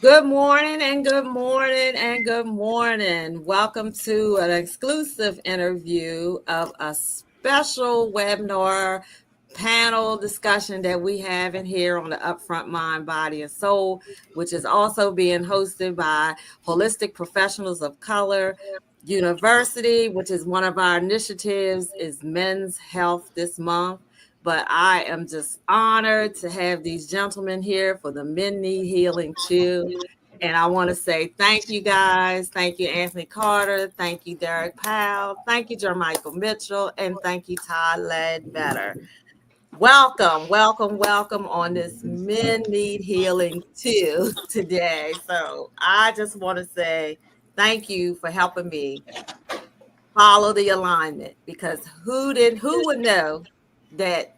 Good morning and good morning and good morning. Welcome to an exclusive interview of a special webinar panel discussion that we have in here on the Upfront Mind, Body, and Soul, which is also being hosted by Holistic Professionals of Color University, which is one of our initiatives, is Men's Health this month. But I am just honored to have these gentlemen here for the Men Need Healing too. And I want to say thank you guys. Thank you, Anthony Carter. Thank you, Derek Powell. Thank you, Jermicheal Mitchell. And thank you, Todd Ledbetter. Welcome, welcome, welcome on this Men Need Healing too today. So I just want to say thank you for helping me follow the alignment, because who would know that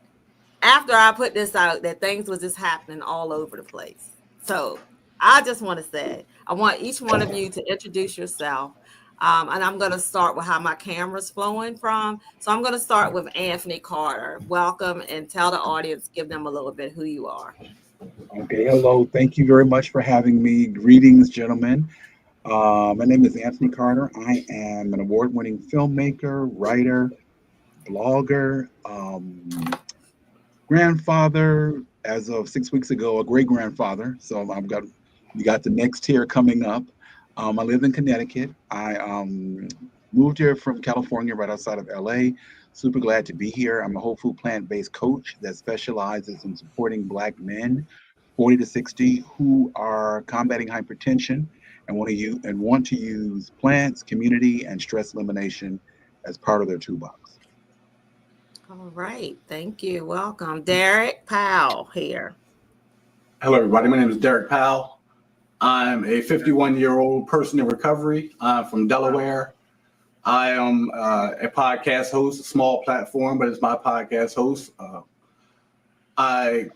after I put this out that things was just happening all over the place. So I just want to say, I want each one of you to introduce yourself. And I'm going to start with how my camera's flowing from. So I'm going to start with Anthony Carter. Welcome, and tell the audience, give them a little bit who you are. Okay, hello. Thank you very much for having me. Greetings, gentlemen. My name is Anthony Carter. I am an award-winning filmmaker, writer, blogger, grandfather. As of 6 weeks ago, a great-grandfather. So you got the next tier coming up. I live in Connecticut. I moved here from California, right outside of LA. Super glad to be here. I'm a whole food plant-based coach that specializes in supporting Black men 40 to 60 who are combating hypertension and want to use plants, community, and stress elimination as part of their toolbox. All right. Thank you. Welcome. Derek Powell here. Hello, everybody. My name is Derek Powell. I'm a 51-year-old person in recovery. I'm from Delaware. I am a podcast host, a small platform, but it's my podcast host. I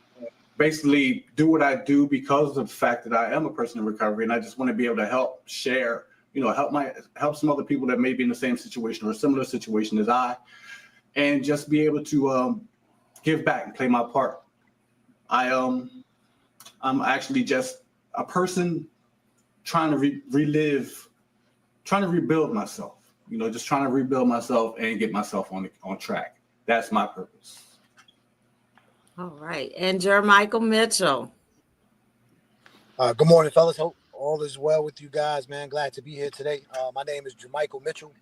basically do what I do because of the fact that I am a person in recovery, and I just want to be able to help share, help some other people that may be in the same situation or a similar situation as I, and just be able to give back and play my part. I'm actually just a person trying to trying to rebuild myself. Just trying to rebuild myself and get myself on track. That's my purpose. All right. And Jermicheal Mitchell. Good morning, fellas. Hope all is well with you guys, man. Glad to be here today. My name is Jermicheal Mitchell.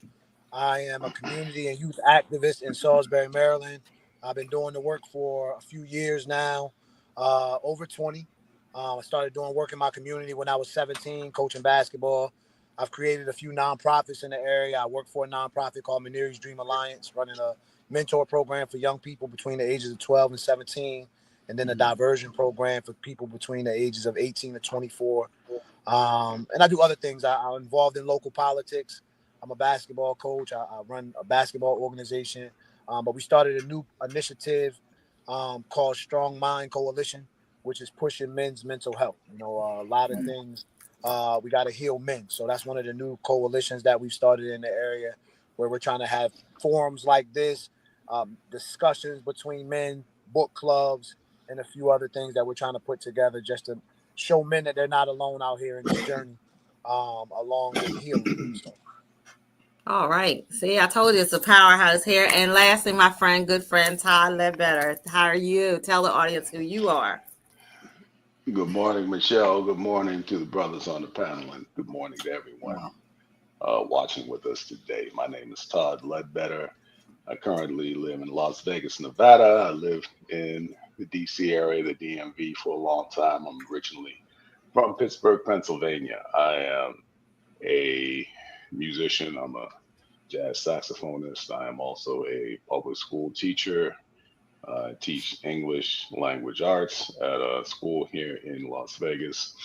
I am a community and youth activist in Salisbury, Maryland. I've been doing the work for a few years now, over 20. I started doing work in my community when I was 17, coaching basketball. I've created a few nonprofits in the area. I work for a nonprofit called Maneri's Dream Alliance, running a mentor program for young people between the ages of 12 and 17, and then a diversion program for people between the ages of 18 to 24. And I do other things. I'm involved in local politics. I'm a basketball coach. I run a basketball organization. But we started a new initiative called Strong Mind Coalition, which is pushing men's mental health. A lot of things. We got to heal men. So that's one of the new coalitions that we've started in the area, where we're trying to have forums like this, discussions between men, book clubs, and a few other things that we're trying to put together just to show men that they're not alone out here in this journey along with healing. So. All right. See, I told you it's a powerhouse here. And lastly, my good friend, Todd Ledbetter. How are you? Tell the audience who you are. Good morning, Michelle. Good morning to the brothers on the panel, and good morning to everyone watching with us today. My name is Todd Ledbetter. I currently live in Las Vegas, Nevada. I lived in the DC area, the DMV, for a long time. I'm originally from Pittsburgh, Pennsylvania. I am a musician. I'm a jazz saxophonist. I am also a public school teacher. I teach English language arts at a school here in Las Vegas.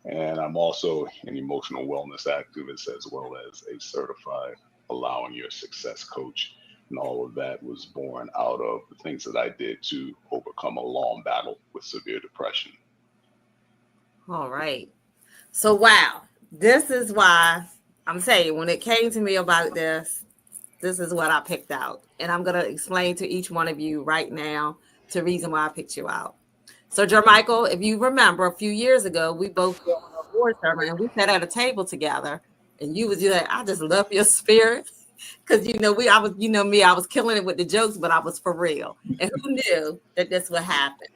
And I'm also an emotional wellness activist, as well as a certified Allowing Your Success coach. And all of that was born out of the things that I did to overcome a long battle with severe depression. All right. So, wow. This is why I'm saying, when it came to me about this is what I picked out. And I'm going to explain to each one of you right now the reason why I picked you out. So, Jermicheal, if you remember, a few years ago, we both did an before, Sherman, and we sat at a table together, and you was like, I just love your spirit. Because I was killing it with the jokes, but I was for real. And who knew that this would happen?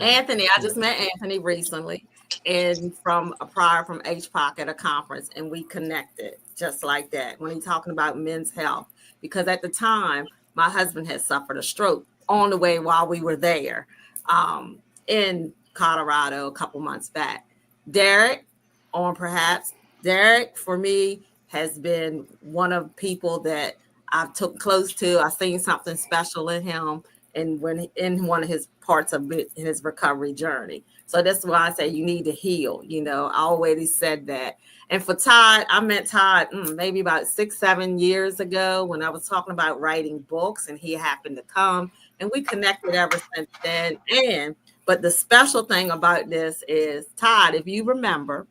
Anthony, I just met Anthony recently, and from HPOC at a conference, and we connected just like that when he's talking about men's health. Because at the time, my husband had suffered a stroke on the way while we were there in Colorado a couple months back. Derek, for me, has been one of the people that I've took close to. I've seen something special in him, and when in one of his parts of his recovery journey. So that's why I say you need to heal. I always said that. And for Todd, I met Todd maybe about 6-7 years ago when I was talking about writing books, and he happened to come, and we connected ever since then. But the special thing about this is, Todd, if you remember,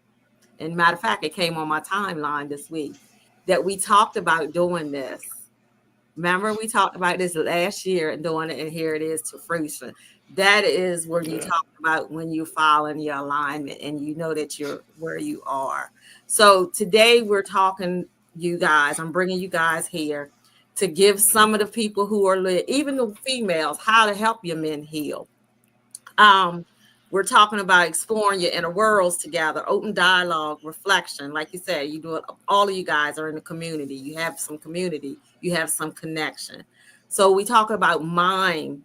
and matter of fact, it came on my timeline this week, that we talked about doing this. Remember, we talked about this last year and doing it, and here it is to fruition. That is where you talk about when you fall in your alignment and you know that you're where you are. So today we're talking, you guys, I'm bringing you guys here to give some of the people who are even the females, how to help your men heal. We're talking about exploring your inner worlds together, open dialogue, reflection. Like you said, you do it. All of you guys are in the community. You have some community. You have some connection. So we talk about mind,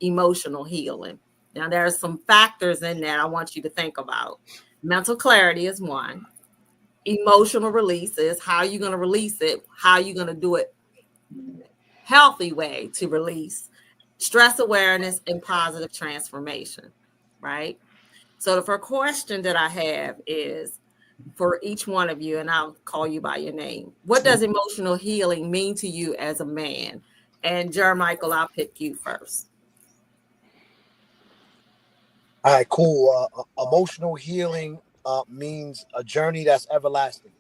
emotional healing. Now, there are some factors in that I want you to think about. Mental clarity is one. Emotional release is how you're going to release it, how you're going to do it healthy way to release. Stress awareness and positive transformation, right? So the first question that I have is for each one of you, and I'll call you by your name. What does emotional healing mean to you as a man? And Jermicheal, I'll pick you first. All right, cool. Emotional healing means a journey that's everlasting.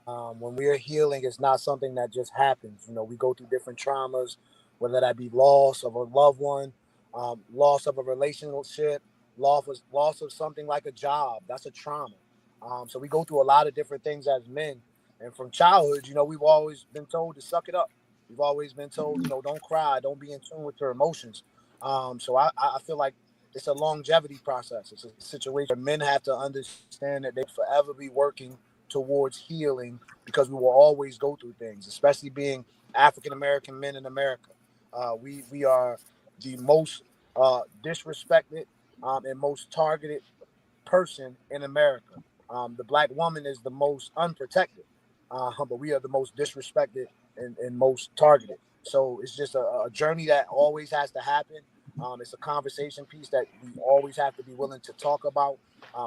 When we're healing, it's not something that just happens. We go through different traumas, whether that be loss of a loved one, loss of a relationship, loss of something like a job. That's a trauma. So we go through a lot of different things as men. And from childhood, we've always been told to suck it up. We've always been told, don't cry, don't be in tune with your emotions. So I feel like it's a longevity process. It's a situation where men have to understand that they forever be working towards healing because we will always go through things, especially being African-American men in America. We are the most disrespected and most targeted person in America. The Black woman is the most unprotected, but we are the most disrespected and most targeted. So it's just a journey that always has to happen. It's a conversation piece that we always have to be willing to talk about,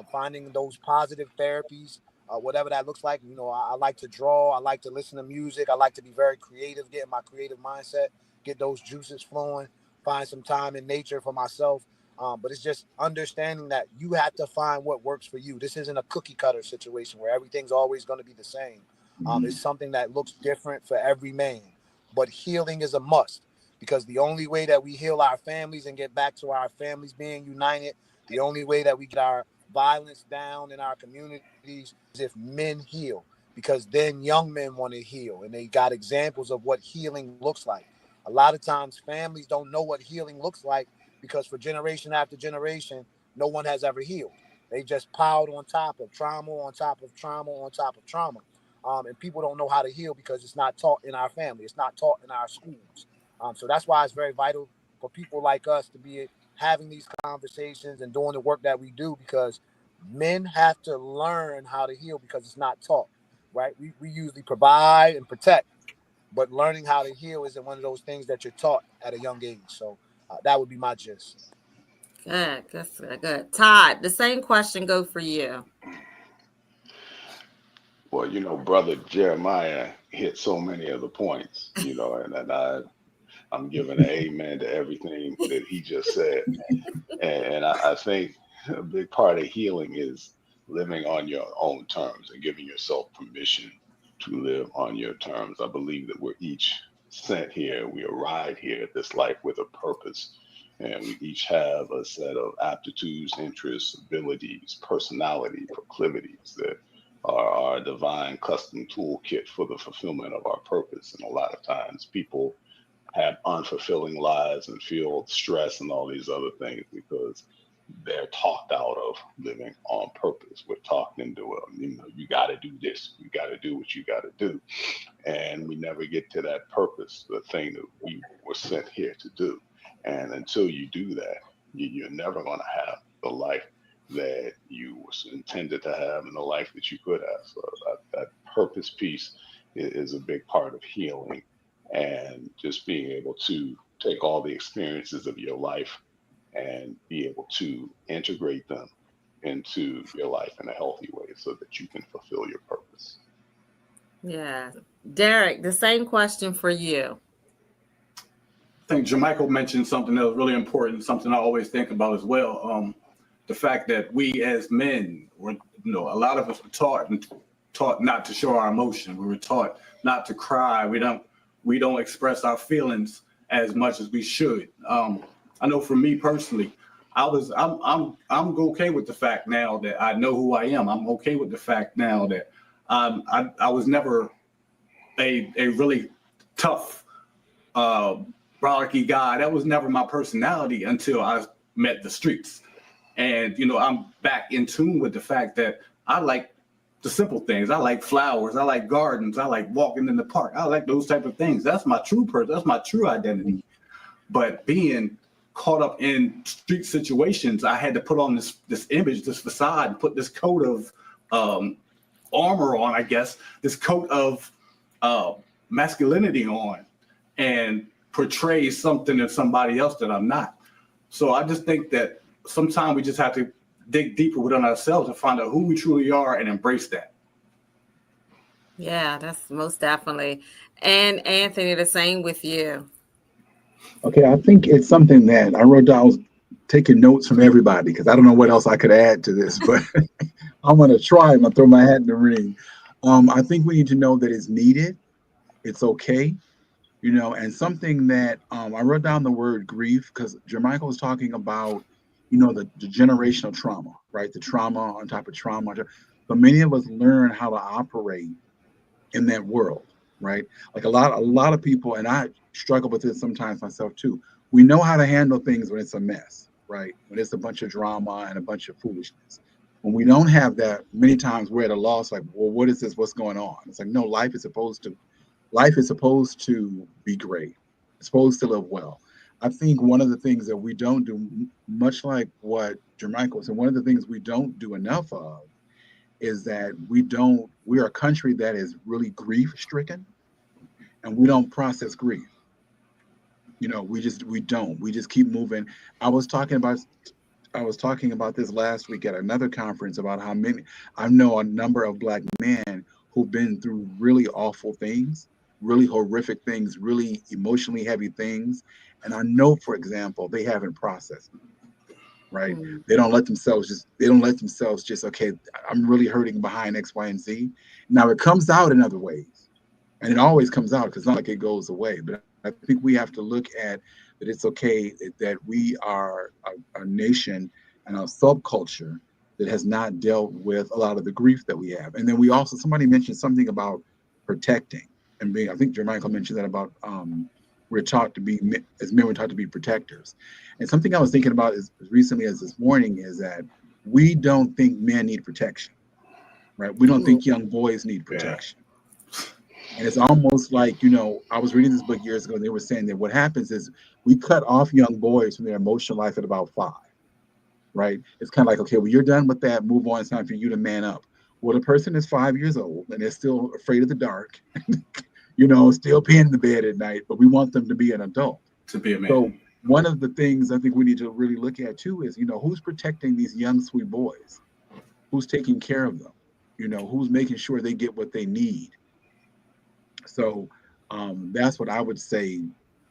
finding those positive therapies, whatever that looks like. I like to draw. I like to listen to music. I like to be very creative, get in my creative mindset, get those juices flowing, find some time in nature for myself. But it's just understanding that you have to find what works for you. This isn't a cookie cutter situation where everything's always going to be the same. It's something that looks different for every man. But healing is a must, because the only way that we heal our families and get back to our families being united, the only way that we get our violence down in our communities is if men heal, because then young men want to heal and they got examples of what healing looks like. A lot of times families don't know what healing looks like because for generation after generation, no one has ever healed. They just piled on top of trauma, on top of trauma, on top of trauma. And people don't know how to heal because it's not taught in our family. It's not taught in our schools. So that's why it's very vital for people like us to be having these conversations and doing the work that we do, because men have to learn how to heal because it's not taught, right? We usually provide and protect, but learning how to heal isn't one of those things that you're taught at a young age. So that would be my gist. Good. Todd, the same question go for you. Well, brother Jeremiah hit so many of the points, and I'm giving an amen to everything that he just said. And I think a big part of healing is living on your own terms and giving yourself permission to live on your terms. I believe that we're each sent here. We arrive here at this life with a purpose. And we each have a set of aptitudes, interests, abilities, personality, proclivities that are our divine custom toolkit for the fulfillment of our purpose. And a lot of times people have unfulfilling lives and feel stress and all these other things because they're talked out of living on purpose. We're talked into you got to do this, you got to do what you got to do, and we never get to that purpose, the thing that we were sent here to do. And until you do that, you're never going to have the life that you were intended to have and the life that you could have. So that purpose piece is a big part of healing, and just being able to take all the experiences of your life and be able to integrate them into your life in a healthy way so that you can fulfill your purpose. Yeah. Derek, the same question for you. I think Jermicheal mentioned something that was really important, something I always think about as well. The fact that we as men were, a lot of us were taught not to show our emotion. We were taught not to cry. We don't express our feelings as much as we should. I know for me personally, I'm okay with the fact now that I know who I am. I'm okay with the fact now that I was never a really tough, brolicky guy. That was never my personality until I met the streets. And, I'm back in tune with the fact that I like the simple things. I like flowers. I like gardens. I like walking in the park. I like those type of things. That's my true person. That's my true identity. But being caught up in street situations, I had to put on this image, this facade, put this coat of armor on, I guess, this coat of masculinity on, and portray something of somebody else that I'm not. So I just think that sometimes we just have to dig deeper within ourselves and find out who we truly are and embrace that. Yeah, that's most definitely. And Anthony, the same with you. Okay, I think it's something that I wrote down. I was taking notes from everybody because I don't know what else I could add to this, but I'm going to try. I'm going to throw my hat in the ring. I think we need to know that it's needed. It's okay. And something that I wrote down the word grief because Jermicheal was talking about, the generational trauma, right? The trauma on top of trauma. But many of us learn how to operate in that world, right? Like a lot of people, and I struggle with this sometimes myself too. We know how to handle things when it's a mess, right? When it's a bunch of drama and a bunch of foolishness. When we don't have that, many times we're at a loss, like, well, what is this? What's going on? It's like, no, life is supposed to be great. It's supposed to live well. I think one of the things that we don't do, much like what Jermicheal said, one of the things we don't do enough of is that we're a country that is really grief stricken, and we don't process grief. We just keep moving. I was talking about this last week at another conference about how I know a number of Black men who've been through really awful things, really horrific things, really emotionally heavy things. And I know, for example, they haven't processed it, right? Mm. They don't let themselves just, okay, I'm really hurting behind X, Y, and Z. Now it comes out in other ways, and it always comes out because it's not like it goes away. But I think we have to look at that it's okay that we are a nation and a subculture that has not dealt with a lot of the grief that we have. And then somebody mentioned something about protecting and being, I think Jermicheal mentioned that about we're taught to be, as men, we're taught to be protectors. And something I was thinking about as recently as this morning is that we don't think men need protection, right? We don't think young boys need protection. Yeah. And it's almost like, I was reading this book years ago, and they were saying that what happens is we cut off young boys from their emotional life at about 5, right? It's kind of like, okay, well, you're done with that, move on, it's time for you to man up. Well, the person is 5 years old and they're still afraid of the dark, still peeing in the bed at night, but we want them to be an adult. To be a man. So one of the things I think we need to really look at too is, who's protecting these young, sweet boys? Who's taking care of them? Who's making sure they get what they need? So that's what I would say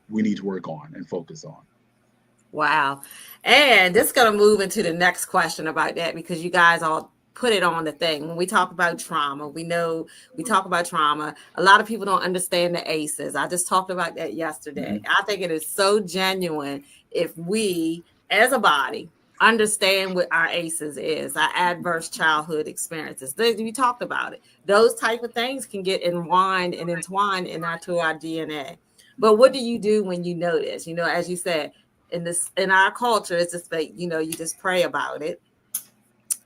we need to work on and focus on. Wow. And this is going to move into the next question about that, because you guys all put it on the thing. When we talk about trauma, we talk about trauma. A lot of people don't understand the ACEs. I just talked about that yesterday. I think it is so genuine if we, as a body, understand what our ACEs is, our adverse childhood experiences. We talked about it. Those type of things can get entwined into our DNA. But what do you do when you notice? As you said, in our culture, it's just like, you just pray about it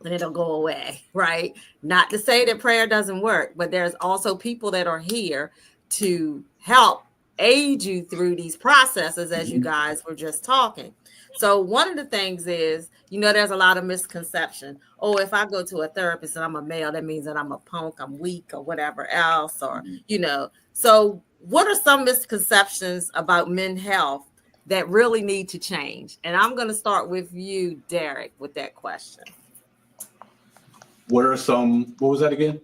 and it'll go away, right? Not to say that prayer doesn't work, but there's also people that are here to help aid you through these processes, as you guys were just talking. So one of the things is, there's a lot of misconception. Oh, if I go to a therapist and I'm a male, that means that I'm a punk, I'm weak, or whatever else, or, So what are some misconceptions about men's health that really need to change? And I'm going to start with you, Derek, with that question. What was that again?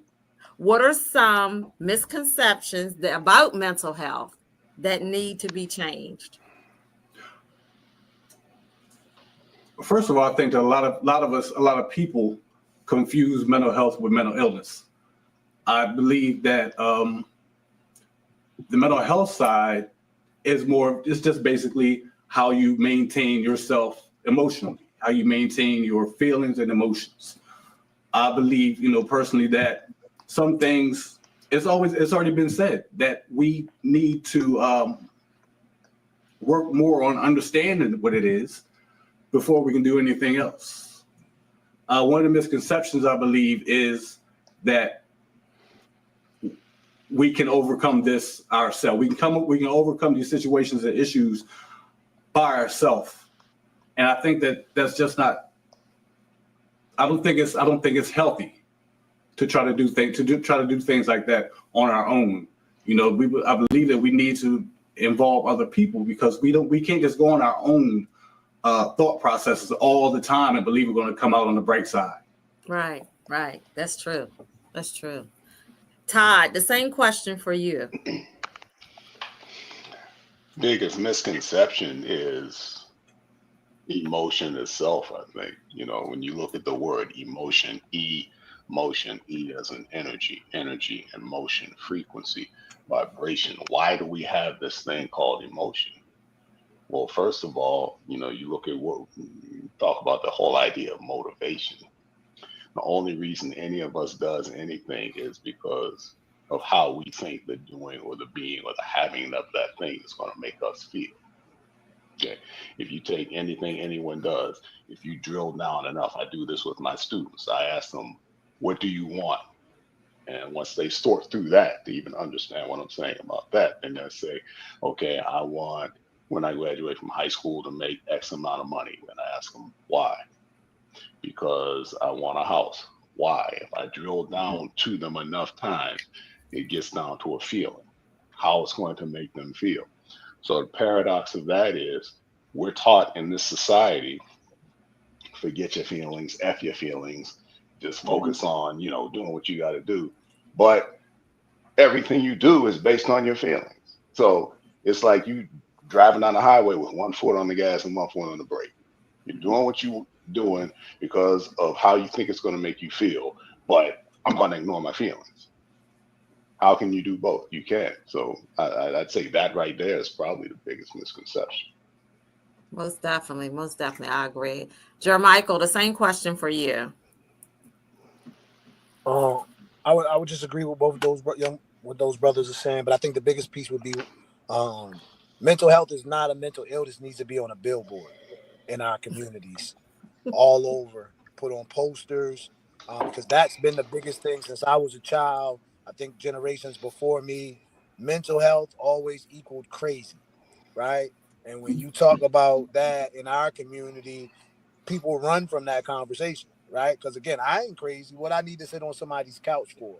What are some misconceptions about mental health that need to be changed? First of all, I think that a lot of people confuse mental health with mental illness. I believe that the mental health side it's just basically how you maintain yourself emotionally, how you maintain your feelings and emotions. I believe, personally, that some things, it's already been said that we need to work more on understanding what it is before we can do anything else. One of the misconceptions, I believe, is that we can overcome this ourselves. We can overcome these situations and issues by ourselves. And I think that's just not. I don't think it's healthy to try to do things like that on our own. I believe that we need to involve other people, because we can't just go on our own thought processes all the time and believe we're going to come out on the bright side. Right. That's true. Todd, the same question for you. Biggest misconception is emotion itself, I think. When you look at the word emotion, motion, E as in energy, and motion, frequency, vibration. Why do we have this thing called emotion? Well, first of all, you look at talk about the whole idea of motivation. The only reason any of us does anything is because of how we think the doing or the being or the having of that thing is going to make us feel. Okay. If you take anything anyone does, if you drill down enough, I do this with my students. I ask them, what do you want? And once they sort through that to even understand what I'm saying about that, then they'll say, okay, I want, when I graduate from high school, to make X amount of money. Then I ask them, why? Because I want a house. Why? If I drill down to them enough times, it gets down to a feeling, how it's going to make them feel. So the paradox of that is, we're taught in this society, forget your feelings, F your feelings, just focus on, doing what you got to do. But everything you do is based on your feelings. So it's like you driving down the highway with one foot on the gas and one foot on the brake. You're doing what you're doing because of how you think it's going to make you feel, but I'm going to ignore my feelings. How can you do both? You can't. So I'd say that right there is probably the biggest misconception. Most definitely. I agree. Jermicheal, the same question for you. I would just agree with both of what those brothers are saying, but I think the biggest piece would be mental health is not a mental illness. It needs to be on a billboard in our communities, all over, put on posters, because that's been the biggest thing since I was a child. I think generations before me, mental health always equaled crazy, right? And when you talk about that in our community, people run from that conversation, right? Because again, I ain't crazy. What I need to sit on somebody's couch for?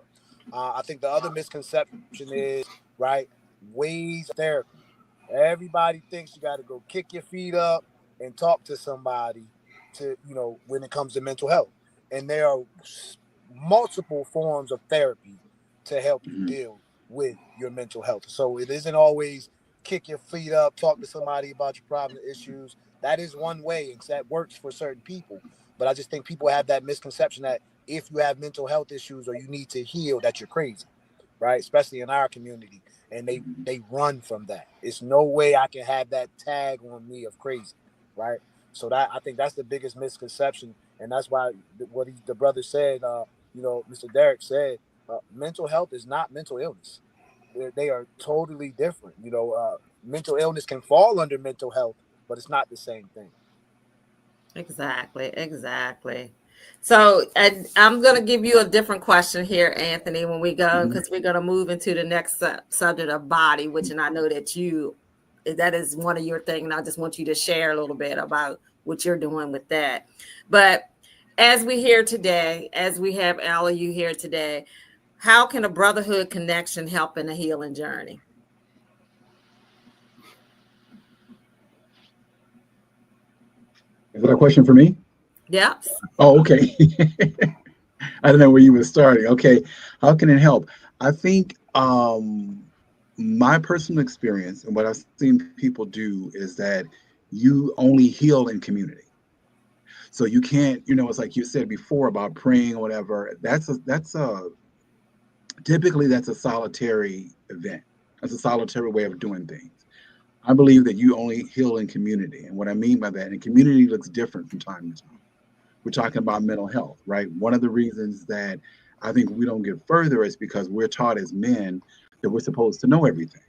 I think the other misconception is, right, ways of therapy. Everybody thinks you got to go kick your feet up and talk to somebody to, when it comes to mental health. And there are multiple forms of therapy to help you deal with your mental health. So it isn't always kick your feet up, talk to somebody about your problem and issues. That is one way, and that works for certain people. But I just think people have that misconception that if you have mental health issues or you need to heal, that you're crazy, right? Especially in our community. And they run from that. It's no way I can have that tag on me of crazy, right? So that, I think that's the biggest misconception. And that's why what the brother said, Mr. Derek said, mental health is not mental illness. They are totally different. Mental illness can fall under mental health, but it's not the same thing. Exactly. So, and I'm going to give you a different question here, Anthony, when we go, because we're going to move into the next subject of body, which, and I know that is one of your things, and I just want you to share a little bit about what you're doing with that. But as we have all of you here today, how can a brotherhood connection help in the healing journey? Is that a question for me? Yep. Oh, okay. I don't know where you were starting. Okay. How can it help? I think my personal experience and what I've seen people do is that you only heal in community. So you can't, it's like you said before about praying or whatever. Typically that's a solitary event. That's a solitary way of doing things. I believe that you only heal in community. And what I mean by that, and community looks different from time to time. We're talking about mental health, right? One of the reasons that I think we don't get further is because we're taught as men that we're supposed to know everything.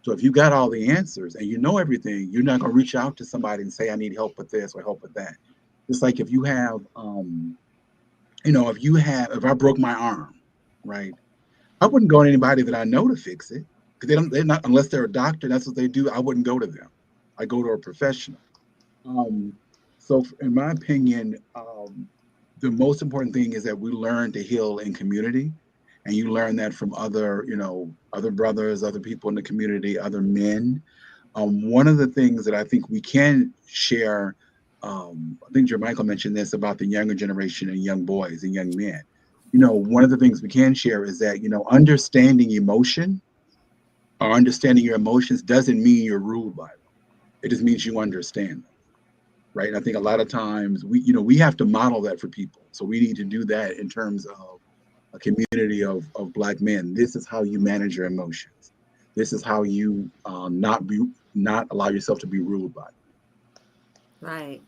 So if you got all the answers and you know everything, you're not going to reach out to somebody and say, I need help with this or help with that. It's like if you have, if I broke my arm, right? I wouldn't go to anybody that I know to fix it. Because they're not, unless they're a doctor, that's what they do. I wouldn't go to them. I go to a professional. So in my opinion, the most important thing is that we learn to heal in community, and you learn that from other brothers, other people in the community, other men. One of the things that I think we can share, I think Jermicheal mentioned this about the younger generation and young boys and young men. One of the things we can share is that, understanding emotion or understanding your emotions doesn't mean you're ruled by them. It just means you understand them, right? And I think a lot of times we have to model that for people. So we need to do that in terms of a community of Black men. This is how you manage your emotions. This is how you not allow yourself to be ruled by them. Right.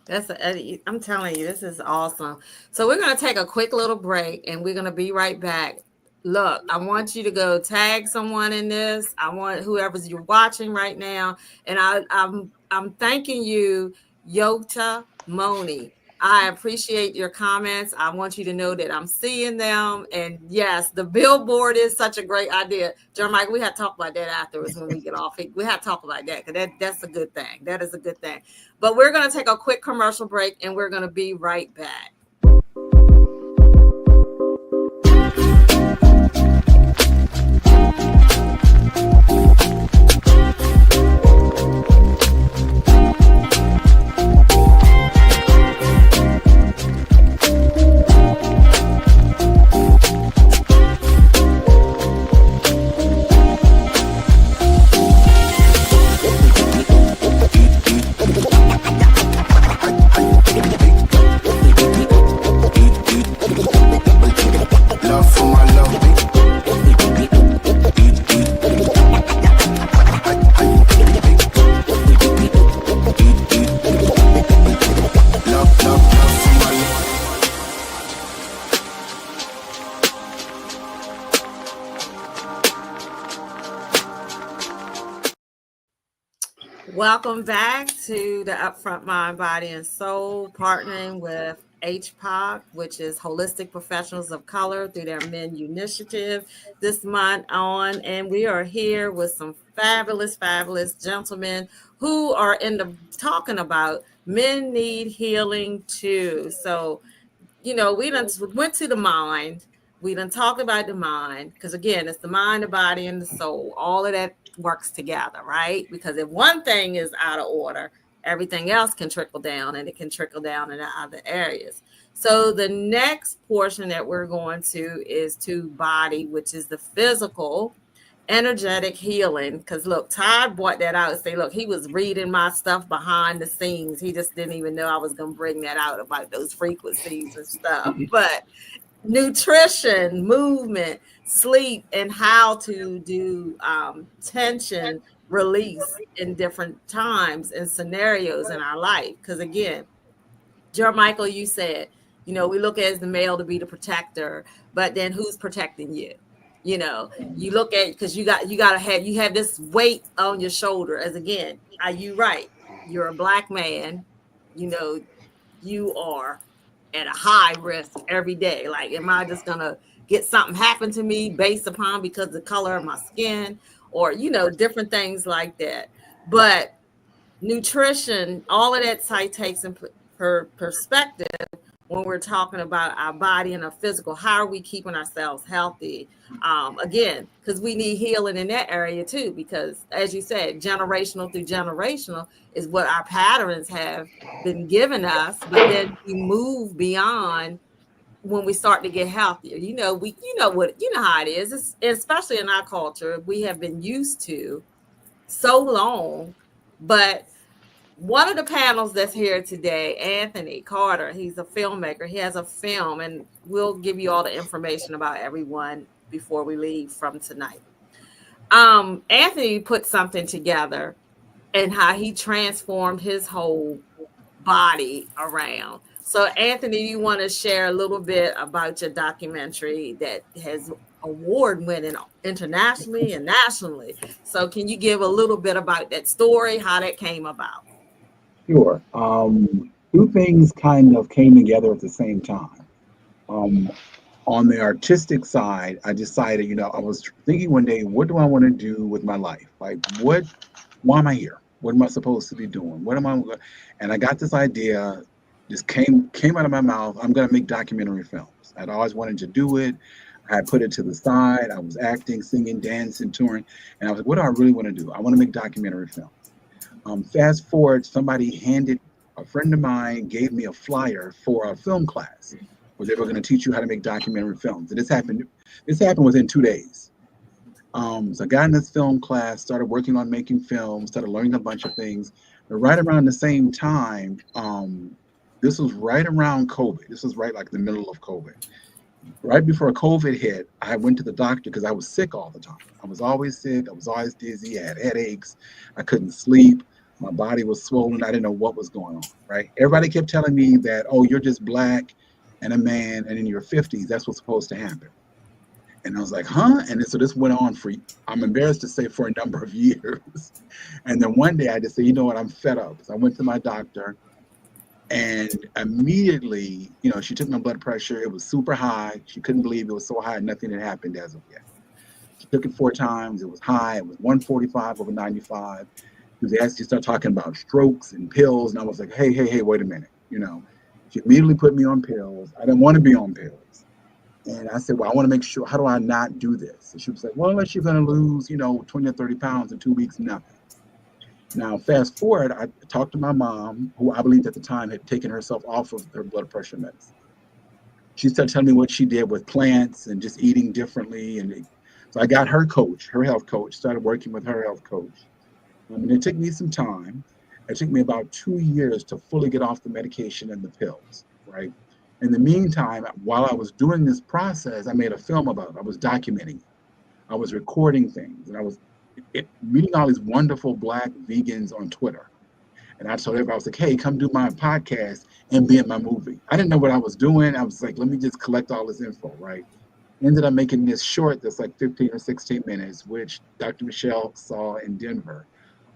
I'm telling you, this is awesome. So we're going to take a quick little break and we're going to be right back. Look, I want you to go tag someone in this. I want whoever's you're watching right now. And I'm thanking you, Yota Moni. I appreciate your comments. I want you to know that I'm seeing them. And yes, the billboard is such a great idea. Jermicheal, we have to talk about that afterwards when we get off. We have to talk about that because that's a good thing. That is a good thing. But we're going to take a quick commercial break and we're going to be right back. Welcome back to the Upfront Mind, Body, and Soul, partnering with HPOC, which is Holistic Professionals of Color, through their Men Initiative this month on. And we are here with some fabulous gentlemen who are talking about men need healing too. So, we went to the mind. We done talked about the mind, because again, it's the mind, the body, and the soul. All of that works together, right? Because if one thing is out of order, everything else can trickle down, and it can trickle down in other areas. So the next portion that we're going to is to body, which is the physical, energetic healing. Because look, Todd brought that out and say, look, he was reading my stuff behind the scenes. He just didn't even know I was going to bring that out about those frequencies and stuff. But nutrition, movement, sleep, and how to do tension release in different times and scenarios in our life. Because again, Jermicheal, you said, we look at as the male to be the protector, but then who's protecting you? You look at, because you have this weight on your shoulder. As again, are you right? You're a black man. You are at a high risk every day. Like, am I just gonna get something happen to me based upon because the color of my skin, or different things like that? But nutrition, all of that takes in perspective when we're talking about our body and our physical. How are we keeping ourselves healthy? Again, because we need healing in that area too, because as you said, generational through generational is what our patterns have been given us, but then we move beyond when we start to get healthier. You know how it is. Especially in our culture, we have been used to so long. But one of the panels that's here today, Anthony Carter, he's a filmmaker. He has a film, and we'll give you all the information about everyone before we leave from tonight. Anthony put something together and how he transformed his whole body around. So, Anthony, you want to share a little bit about your documentary that has award-winning internationally and nationally. So can you give a little bit about that story, how that came about? Sure. Two things kind of came together at the same time. On the artistic side, I decided, I was thinking one day, what do I want to do with my life? Like, why am I here? What am I supposed to be doing? And I got this idea, just came out of my mouth. I'm going to make documentary films. I'd always wanted to do it. I put it to the side. I was acting, singing, dancing, touring. And I was like, what do I really want to do? I want to make documentary films. Fast forward, a friend of mine gave me a flyer for a film class where they were going to teach you how to make documentary films. And this happened within 2 days. So I got in this film class, started working on making films, started learning a bunch of things. But right around the same time, this was right around COVID. This was right like the middle of COVID. Right before COVID hit, I went to the doctor because I was sick all the time. I was always sick. I was always dizzy. I had headaches. I couldn't sleep. My body was swollen. I didn't know what was going on, right? Everybody kept telling me that, oh, you're just black and a man and in your 50s. That's what's supposed to happen. And I was like, huh? And so this went on I'm embarrassed to say, for a number of years. And then one day I just said, you know what? I'm fed up. So I went to my doctor. And immediately, she took my blood pressure. It was super high. She couldn't believe it was so high. Nothing had happened as of yet. She took it 4 times. It was high. It was 145 over 95. She started talking about strokes and pills. And I was like, hey, wait a minute. She immediately put me on pills. I didn't want to be on pills. And I said, well, I want to make sure, how do I not do this? And she was like, well, unless you're going to lose, 20 or 30 pounds in 2 weeks, nothing. Now, fast forward, I talked to my mom, who I believed at the time had taken herself off of her blood pressure medicine. She started telling me what she did with plants and just eating differently. And so I got her health coach, started working with her health coach. And it took me some time. It took me about 2 years to fully get off the medication and the pills, right? In the meantime, while I was doing this process, I made a film about it. I was documenting it. I was recording things, and I was meeting all these wonderful black vegans on Twitter. And I told everybody, I was like, hey, come do my podcast and be in my movie. I didn't know what I was doing. I was like, let me just collect all this info, right? Ended up making this short that's like 15 or 16 minutes, which Dr. Jermicheal saw in Denver.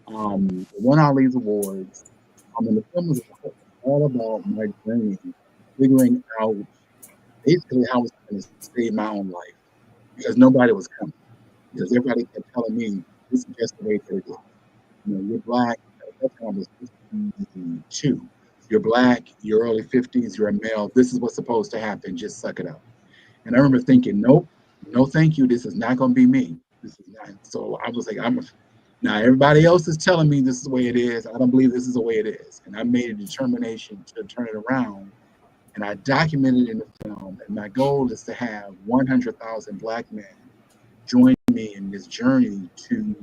Won all these awards. And the film was all about my journey, figuring out basically how I was going to save my own life, because nobody was coming. Because everybody kept telling me, this is just the way to do it. You're black. At that time, I was 52. You're black, you're early 50s, you're a male. This is what's supposed to happen. Just suck it up. And I remember thinking, nope, no thank you. This is not going to be me. This is not. So I was like, now everybody else is telling me this is the way it is. I don't believe this is the way it is. And I made a determination to turn it around. And I documented it in the film. And my goal is to have 100,000 black men join me in this journey to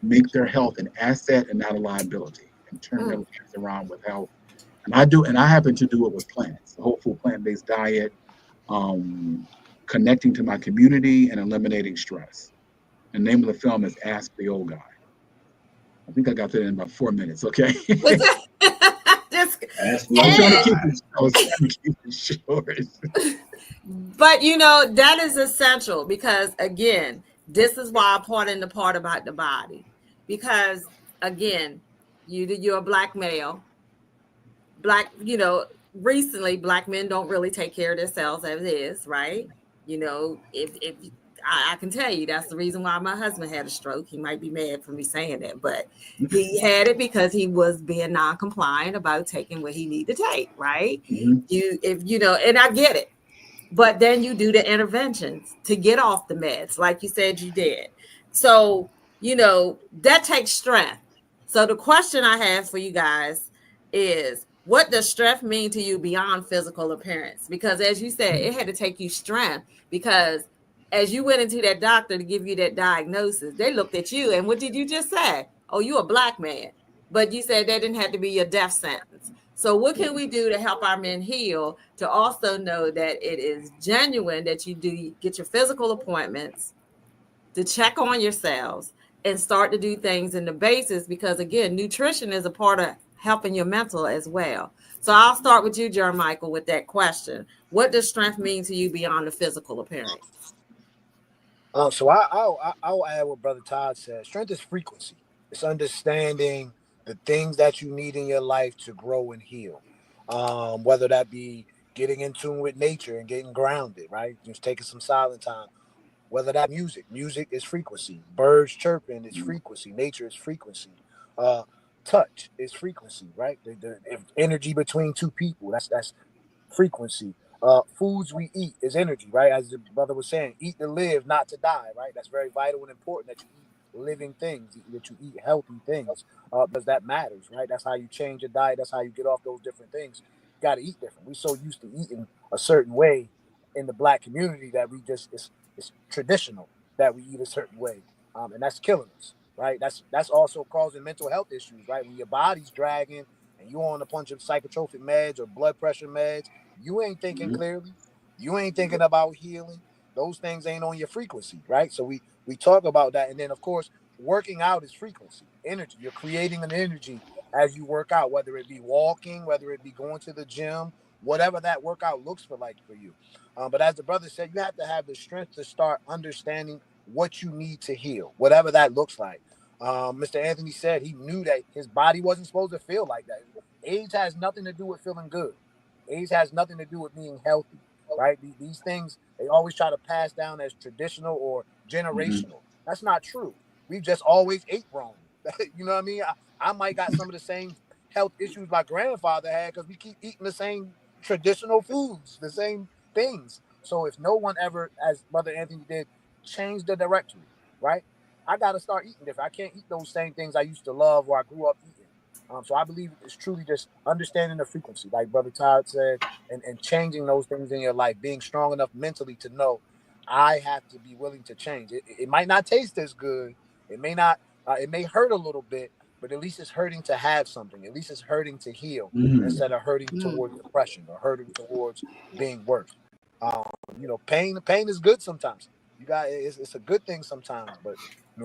make their health an asset and not a liability, and turn their lives around with health. And I happen to do it with plants, the whole food plant-based diet. connecting to my community, and eliminating stress. The name of the film is Ask the Old Guy. I think I got that in about 4 minutes. Okay. Just, Ask I was trying to the keep it. I was trying to keep it short. but you know, that is essential because again, this is why I part in the part about the body. Because again, you're a black male. Black, you know, recently black men don't really take care of themselves as is, right? You know, if I can tell you that's the reason why my husband had a stroke. He might be mad for me saying that, but he had it because he was being non-compliant about taking what he needed to take, right? Mhm. If you know, and I get it. But then you do the interventions to get off the meds, like you said you did. So, you know, that takes strength. So the question I have for you guys is what does strength mean to you beyond physical appearance? Because as you said, it had to take you strength because as you went into that doctor to give you that diagnosis, they looked at you and what did you just say? Oh, you a black man. But you said that didn't have to be your death sentence. So what can we do to help our men heal to also know that it is genuine that you do get your physical appointments to check on yourselves and start to do things in the basis because again, nutrition is a part of helping your mental as well. So I'll start with you, Jermicheal, with that question. What does strength mean to you beyond the physical appearance? So I'll add what Brother Todd said. Strength is frequency. It's understanding the things that you need in your life to grow and heal. Whether that be getting in tune with nature and getting grounded, right? Just taking some silent time. Whether that music is frequency. Birds chirping is frequency. Nature is frequency. Uh, Touch is frequency, right? If energy between two people, that's frequency. Foods we eat is energy, right? As the brother was saying, eat to live, not to die, right? That's very vital and important that you eat living things, that you eat healthy things, because that matters, right? That's how you change your diet. That's how you get off those different things. You got to eat different. We're so used to eating a certain way in the black community that we just it's traditional that we eat a certain way, and that's killing us, right? That's also causing mental health issues, right? When your body's dragging and you on a bunch of psychotropic meds or blood pressure meds, you ain't thinking Mhm. clearly. You ain't thinking about healing. Those things ain't on your frequency, right? So we talk about that, and then of course, working out is frequency, energy. You're creating an energy as you work out, whether it be walking, whether it be going to the gym, whatever that workout looks for you. But as the brother said, you have to have the strength to start understanding what you need to heal, whatever that looks like. Mr. Anthony said he knew that his body wasn't supposed to feel like that. Age has nothing to do with feeling good. Age has nothing to do with being healthy, right? These things, they always try to pass down as traditional or Mhm. generational. That's not true. We've just always ate wrong. You know what I mean? I might got some of the same health issues my grandfather had because we keep eating the same traditional foods, the same things. So if no one ever, as Brother Anthony did, change the directory, right? I got to start eating different. I can't eat those same things I used to love or I grew up eating. So I believe it's truly just understanding the frequency, like Brother Todd said, and changing those things in your life, being strong enough mentally to know I have to be willing to change. It might not taste as good. It may not. It may hurt a little bit, but at least it's hurting to have something. At least it's hurting to heal Mhm. instead of hurting towards depression or hurting towards being worse. Pain is good sometimes. It's a good thing sometimes, but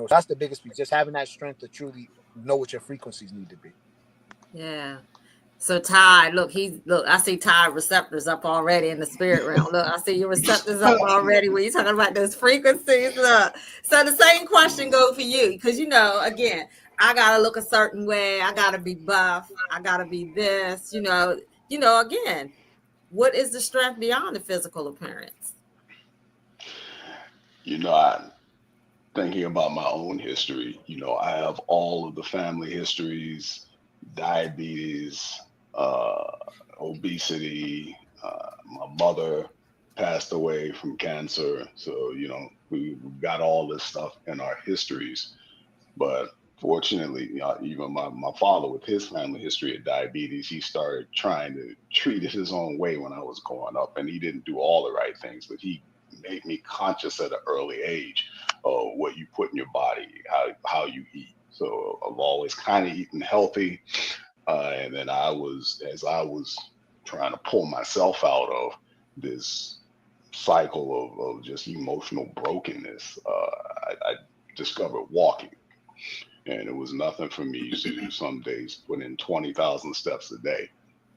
that's the biggest piece. Just having that strength to truly know what your frequencies need to be. Yeah. So Todd, look, I see Todd receptors up already in the spirit realm. Look, I see your receptors up already when you're talking about those frequencies. Look. So the same question goes for you, because again, I gotta look a certain way, I gotta be buff, I gotta be this, again, what is the strength beyond the physical appearance? I thinking about my own history. I have all of the family histories, diabetes, uh, obesity. My mother passed away from cancer. So, we've got all this stuff in our histories. But fortunately, even my father, with his family history of diabetes, he started trying to treat it his own way when I was growing up. And he didn't do all the right things, but he made me conscious at an early age of what you put in your body, how you eat. So I've always kind of eaten healthy. And then as I was trying to pull myself out of this cycle of just emotional brokenness, I discovered walking. And it was nothing for me to do some days, put in 20,000 steps a day.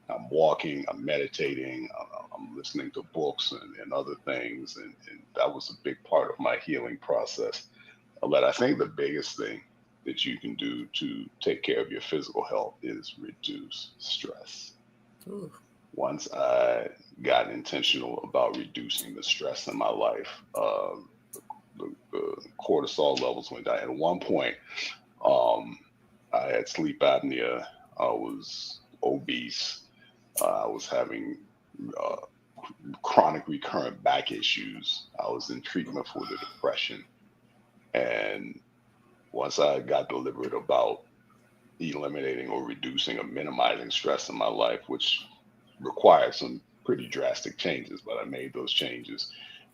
I'm walking, I'm meditating, I'm listening to books and other things. And that was a big part of my healing process. But I think the biggest thing that you can do to take care of your physical health is reduce stress. Ooh. Once I got intentional about reducing the stress in my life, the cortisol levels went down. At one point, I had sleep apnea. I was obese. I was having chronic recurrent back issues. I was in treatment for the depression. And once I got deliberate about eliminating or reducing or minimizing stress in my life, which required some pretty drastic changes, but I made those changes.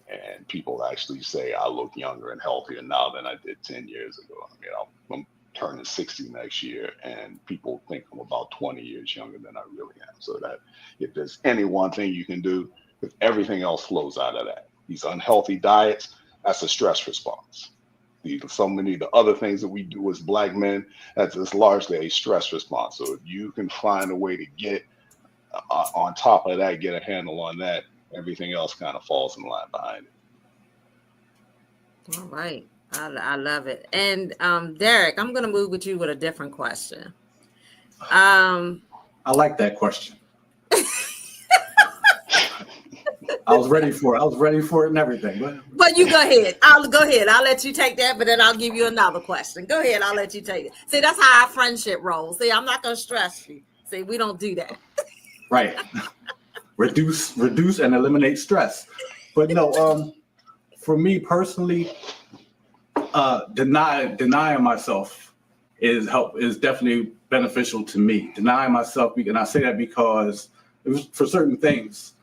And people actually say I look younger and healthier now than I did 10 years ago. I mean, I'm turning 60 next year, and people think I'm about 20 years younger than I really am. So that if there's any one thing you can do, if everything else flows out of that. These unhealthy diets, that's a stress response. So many of the other things that we do as Black men, that's largely a stress response. So if you can find a way to get on top of that, get a handle on that, everything else kind of falls in line behind it. All right. I love it. And Derek, I'm going to move with you with a different question. I like that question. I was ready for it and everything. But you go ahead. I'll let you take that, but then I'll give you another question. Go ahead. I'll let you take it. See, that's how our friendship rolls. See, I'm not going to stress you. See, we don't do that. Right. Reduce and eliminate stress. But no, for me personally, denying myself is definitely beneficial to me. Denying myself, and I say that because it was for certain things.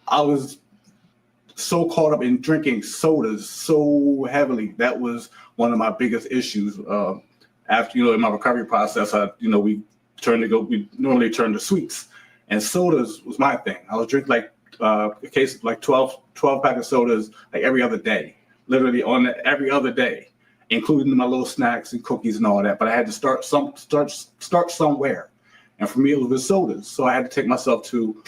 I was so caught up in drinking sodas so heavily. That was one of my biggest issues. After, in my recovery process, we normally turn to sweets, and sodas was my thing. I was drinking like a case of like 12 pack of sodas like every other day, literally every other day, including my little snacks and cookies and all that. But I had to start somewhere, and for me it was with sodas. So I had to take myself to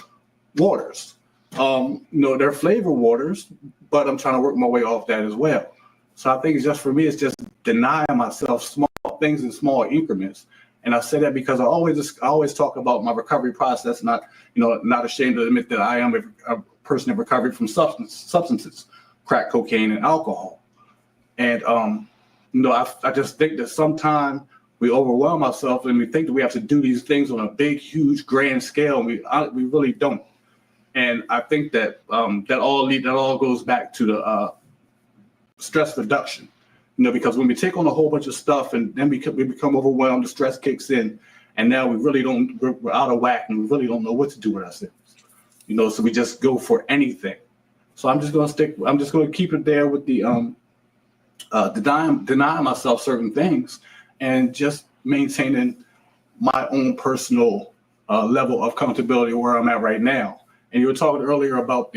waters. They're flavored waters, but I'm trying to work my way off that as well. So I think it's just denying myself small things in small increments. And I say that because I always talk about my recovery process, not ashamed to admit that I am a person in recovery from substances, crack cocaine and alcohol. And I just think that sometimes we overwhelm ourselves and we think that we have to do these things on a big, huge, grand scale, and we really don't. And I think that that all goes back to the stress reduction, because when we take on a whole bunch of stuff and then we become overwhelmed, the stress kicks in, and now we're out of whack and we really don't know what to do with ourselves, so we just go for anything. So I'm just going to keep it there with the denying myself certain things and just maintaining my own personal level of comfortability where I'm at right now. And you were talking earlier about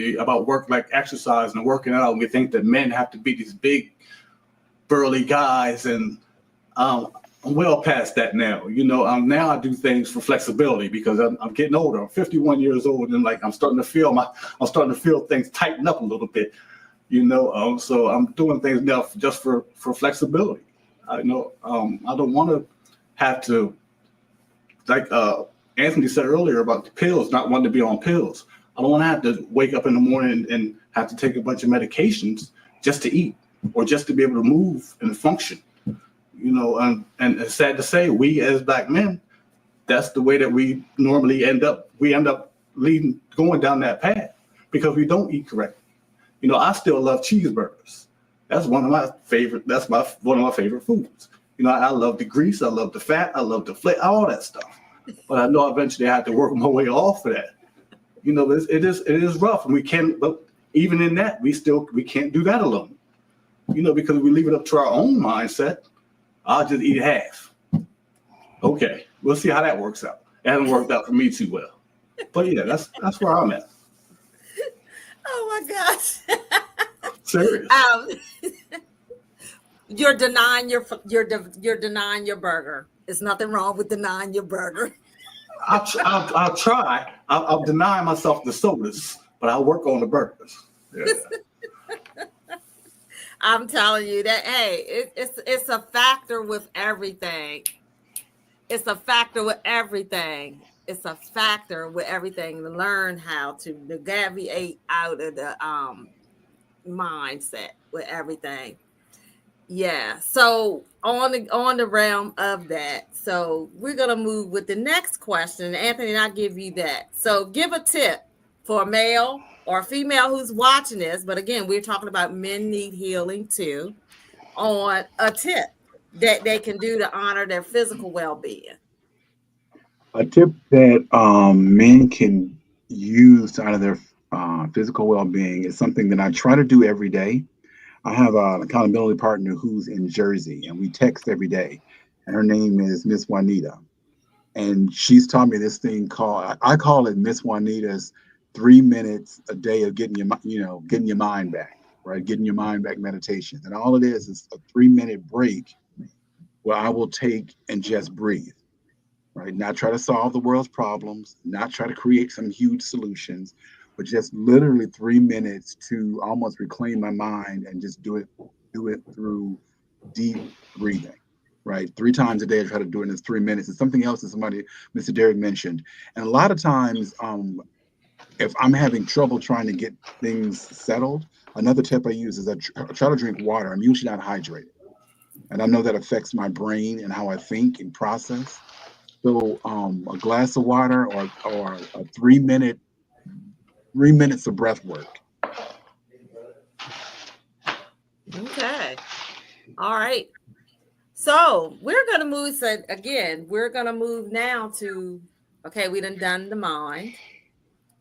work, like exercise and working out. And we think that men have to be these big, burly guys, and I'm well past that now. Now I do things for flexibility because I'm getting older. I'm 51 years old, and I'm starting to feel things tighten up a little bit. So I'm doing things now just for flexibility. I don't want to have to, like Anthony said earlier about the pills, not wanting to be on pills. I don't want to have to wake up in the morning and have to take a bunch of medications just to eat or just to be able to move and function. And it's sad to say, we as Black men, that's the way that we normally end up going down that path because we don't eat correctly. I still love cheeseburgers. That's one of my favorite foods. I love the grease, I love the fat, I love the flavor, all that stuff. But I know eventually I have to work my way off of that. It is rough, and but even in that, we can't do that alone. Because we leave it up to our own mindset. I'll just eat half. Okay, we'll see how that works out. It hasn't worked out for me too well. But yeah, that's where I'm at. Oh my gosh. Serious. You're denying you're denying your burger. There's nothing wrong with denying your burger. I'll try. I'll deny myself the sodas, but I'll work on the burgers. Yeah. I'm telling you that, hey, it's a factor with everything. It's a factor with everything. It's a factor with everything to learn how to navigate out of the mindset with everything. Yeah. So on the realm of that, so we're gonna move with the next question. Anthony, and I'll give you that. So give a tip for a male or a female who's watching this, but again, we're talking about men need healing too, on a tip that they can do to honor their physical well-being. A tip that men can use to honor their physical well-being is something that I try to do every day. I have an accountability partner who's in Jersey, and we text every day. And her name is Miss Juanita. And she's taught me this thing called, I call it Miss Juanita's 3 minutes a day of getting your mind back, right? Getting your mind back meditation. And all it is a 3-minute break where I will take and just breathe, right? Not try to solve the world's problems, not try to create some huge solutions, but just literally 3 minutes to almost reclaim my mind and just do it through deep breathing, right? 3 times a day I try to do it in 3 minutes. It's something else that Mr. Derek mentioned. And a lot of times, if I'm having trouble trying to get things settled, another tip I use is I try to drink water. I'm usually not hydrated. And I know that affects my brain and how I think and process. So a glass of water or a 3 minutes of breath work. Okay. All right. So we're going to move. So again, we're going to move now to, okay, we done the mind.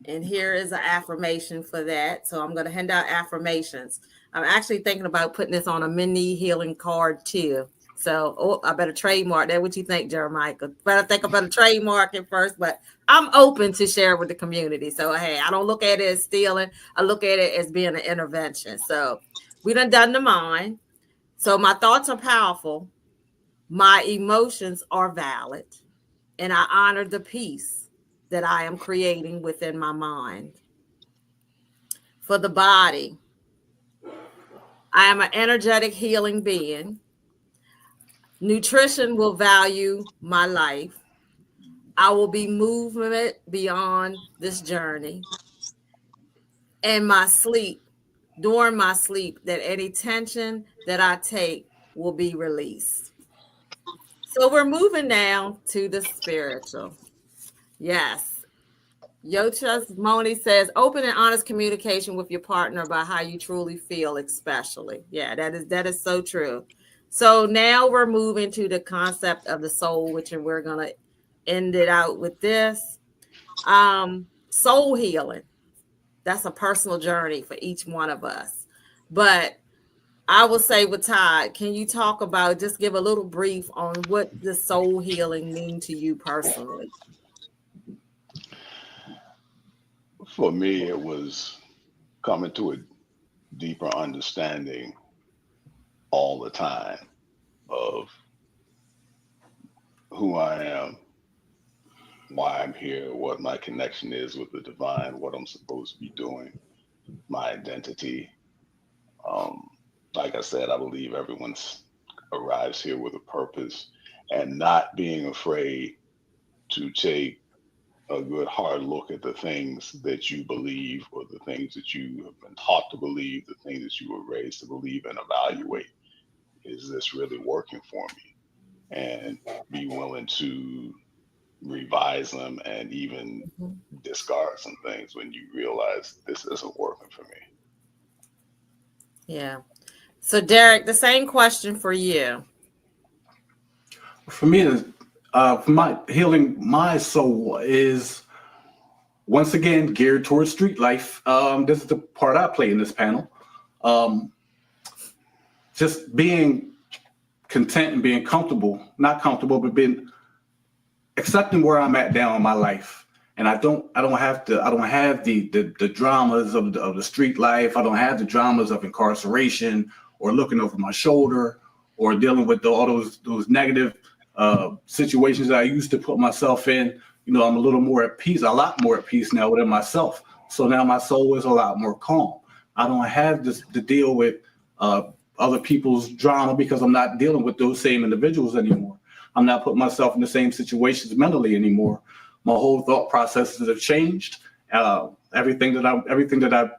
And here is an affirmation for that. So I'm going to hand out affirmations. I'm actually thinking about putting this on a mini healing card too. So I better trademark that. What you think, Jermicheal? But I think I better trademark it first, but I'm open to share with the community. So, hey, I don't look at it as stealing. I look at it as being an intervention. So we done the mind. So my thoughts are powerful. My emotions are valid. And I honor the peace that I am creating within my mind. For the body, I am an energetic healing being. Nutrition will value my life. I will be movement beyond this journey. And my sleep, during my sleep, that any tension that I take will be released. So we're moving now to the spiritual. Yes. Yocha's Moni says, open and honest communication with your partner about how you truly feel, especially. Yeah, that is so true. So now we're moving to the concept of the soul, which we're going to end it out with this. Soul healing. That's a personal journey for each one of us. But I will say with Todd, can you talk about, just give a little brief on what the soul healing mean to you personally? For me, it was coming to a deeper understanding all the time of who I am, why I'm here, what my connection is with the divine, what I'm supposed to be doing, my identity. Like I said, I believe everyone arrives here with a purpose, and not being afraid to take a good hard look at the things that you believe or the things that you have been taught to believe, the things that you were raised to believe, and evaluate, is this really working for me? And be willing to revise them and even discard some things when you realize this isn't working for me. Yeah. So Derek, the same question for you. For me, for my healing, my soul is once again geared towards street life. This is the part I play in this panel. Just being content and being comfortable, not comfortable, but being accepting where I'm at now in my life and I don't have the dramas of the street life. I don't have the dramas of incarceration or looking over my shoulder or dealing with all those negative situations that I used to put myself in. I'm a little more at peace, a lot more at peace now within myself. So now my soul is a lot more calm. I don't have to deal with other people's drama because I'm not dealing with those same individuals anymore. I'm not putting myself in the same situations mentally anymore. My whole thought processes have changed. Everything that I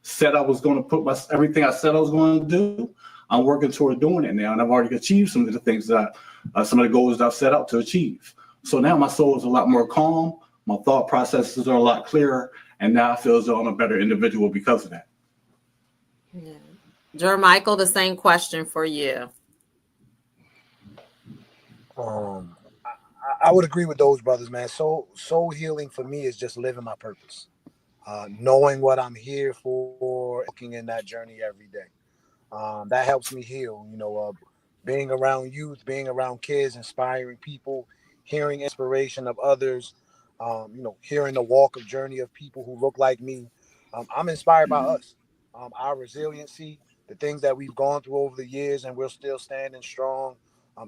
said I was going to everything I said I was going to do, I'm working toward doing it now, and I've already achieved some of the things that some of the goals that I've set out to achieve. So now my soul is a lot more calm. My thought processes are a lot clearer, and now I feel as though I'm a better individual because of that. Yeah. Jermicheal, the same question for you. I would agree with those brothers, man. Soul healing for me is just living my purpose, knowing what I'm here for, looking in that journey every day. That helps me heal. Being around youth, being around kids, inspiring people, hearing inspiration of others, hearing the walk of journey of people who look like me. I'm inspired by us, our resiliency, the things that we've gone through over the years, and we're still standing strong.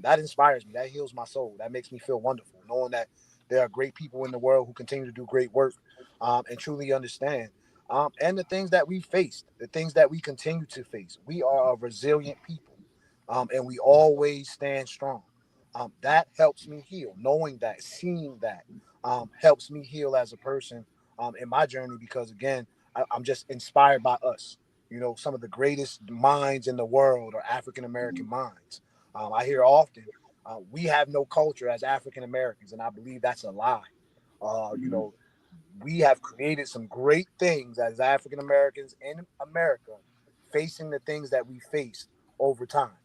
That inspires me. That heals my soul. That makes me feel wonderful, knowing that there are great people in the world who continue to do great work and truly understand. And the things that we faced, the things that we continue to face. We are a resilient people, and we always stand strong. That helps me heal. Knowing that, seeing that, helps me heal as a person in my journey because, again, I'm just inspired by us. Some of the greatest minds in the world are African American minds. I hear often we have no culture as African Americans, and I believe that's a lie. We have created some great things as African Americans in America, facing the things that we faced over time.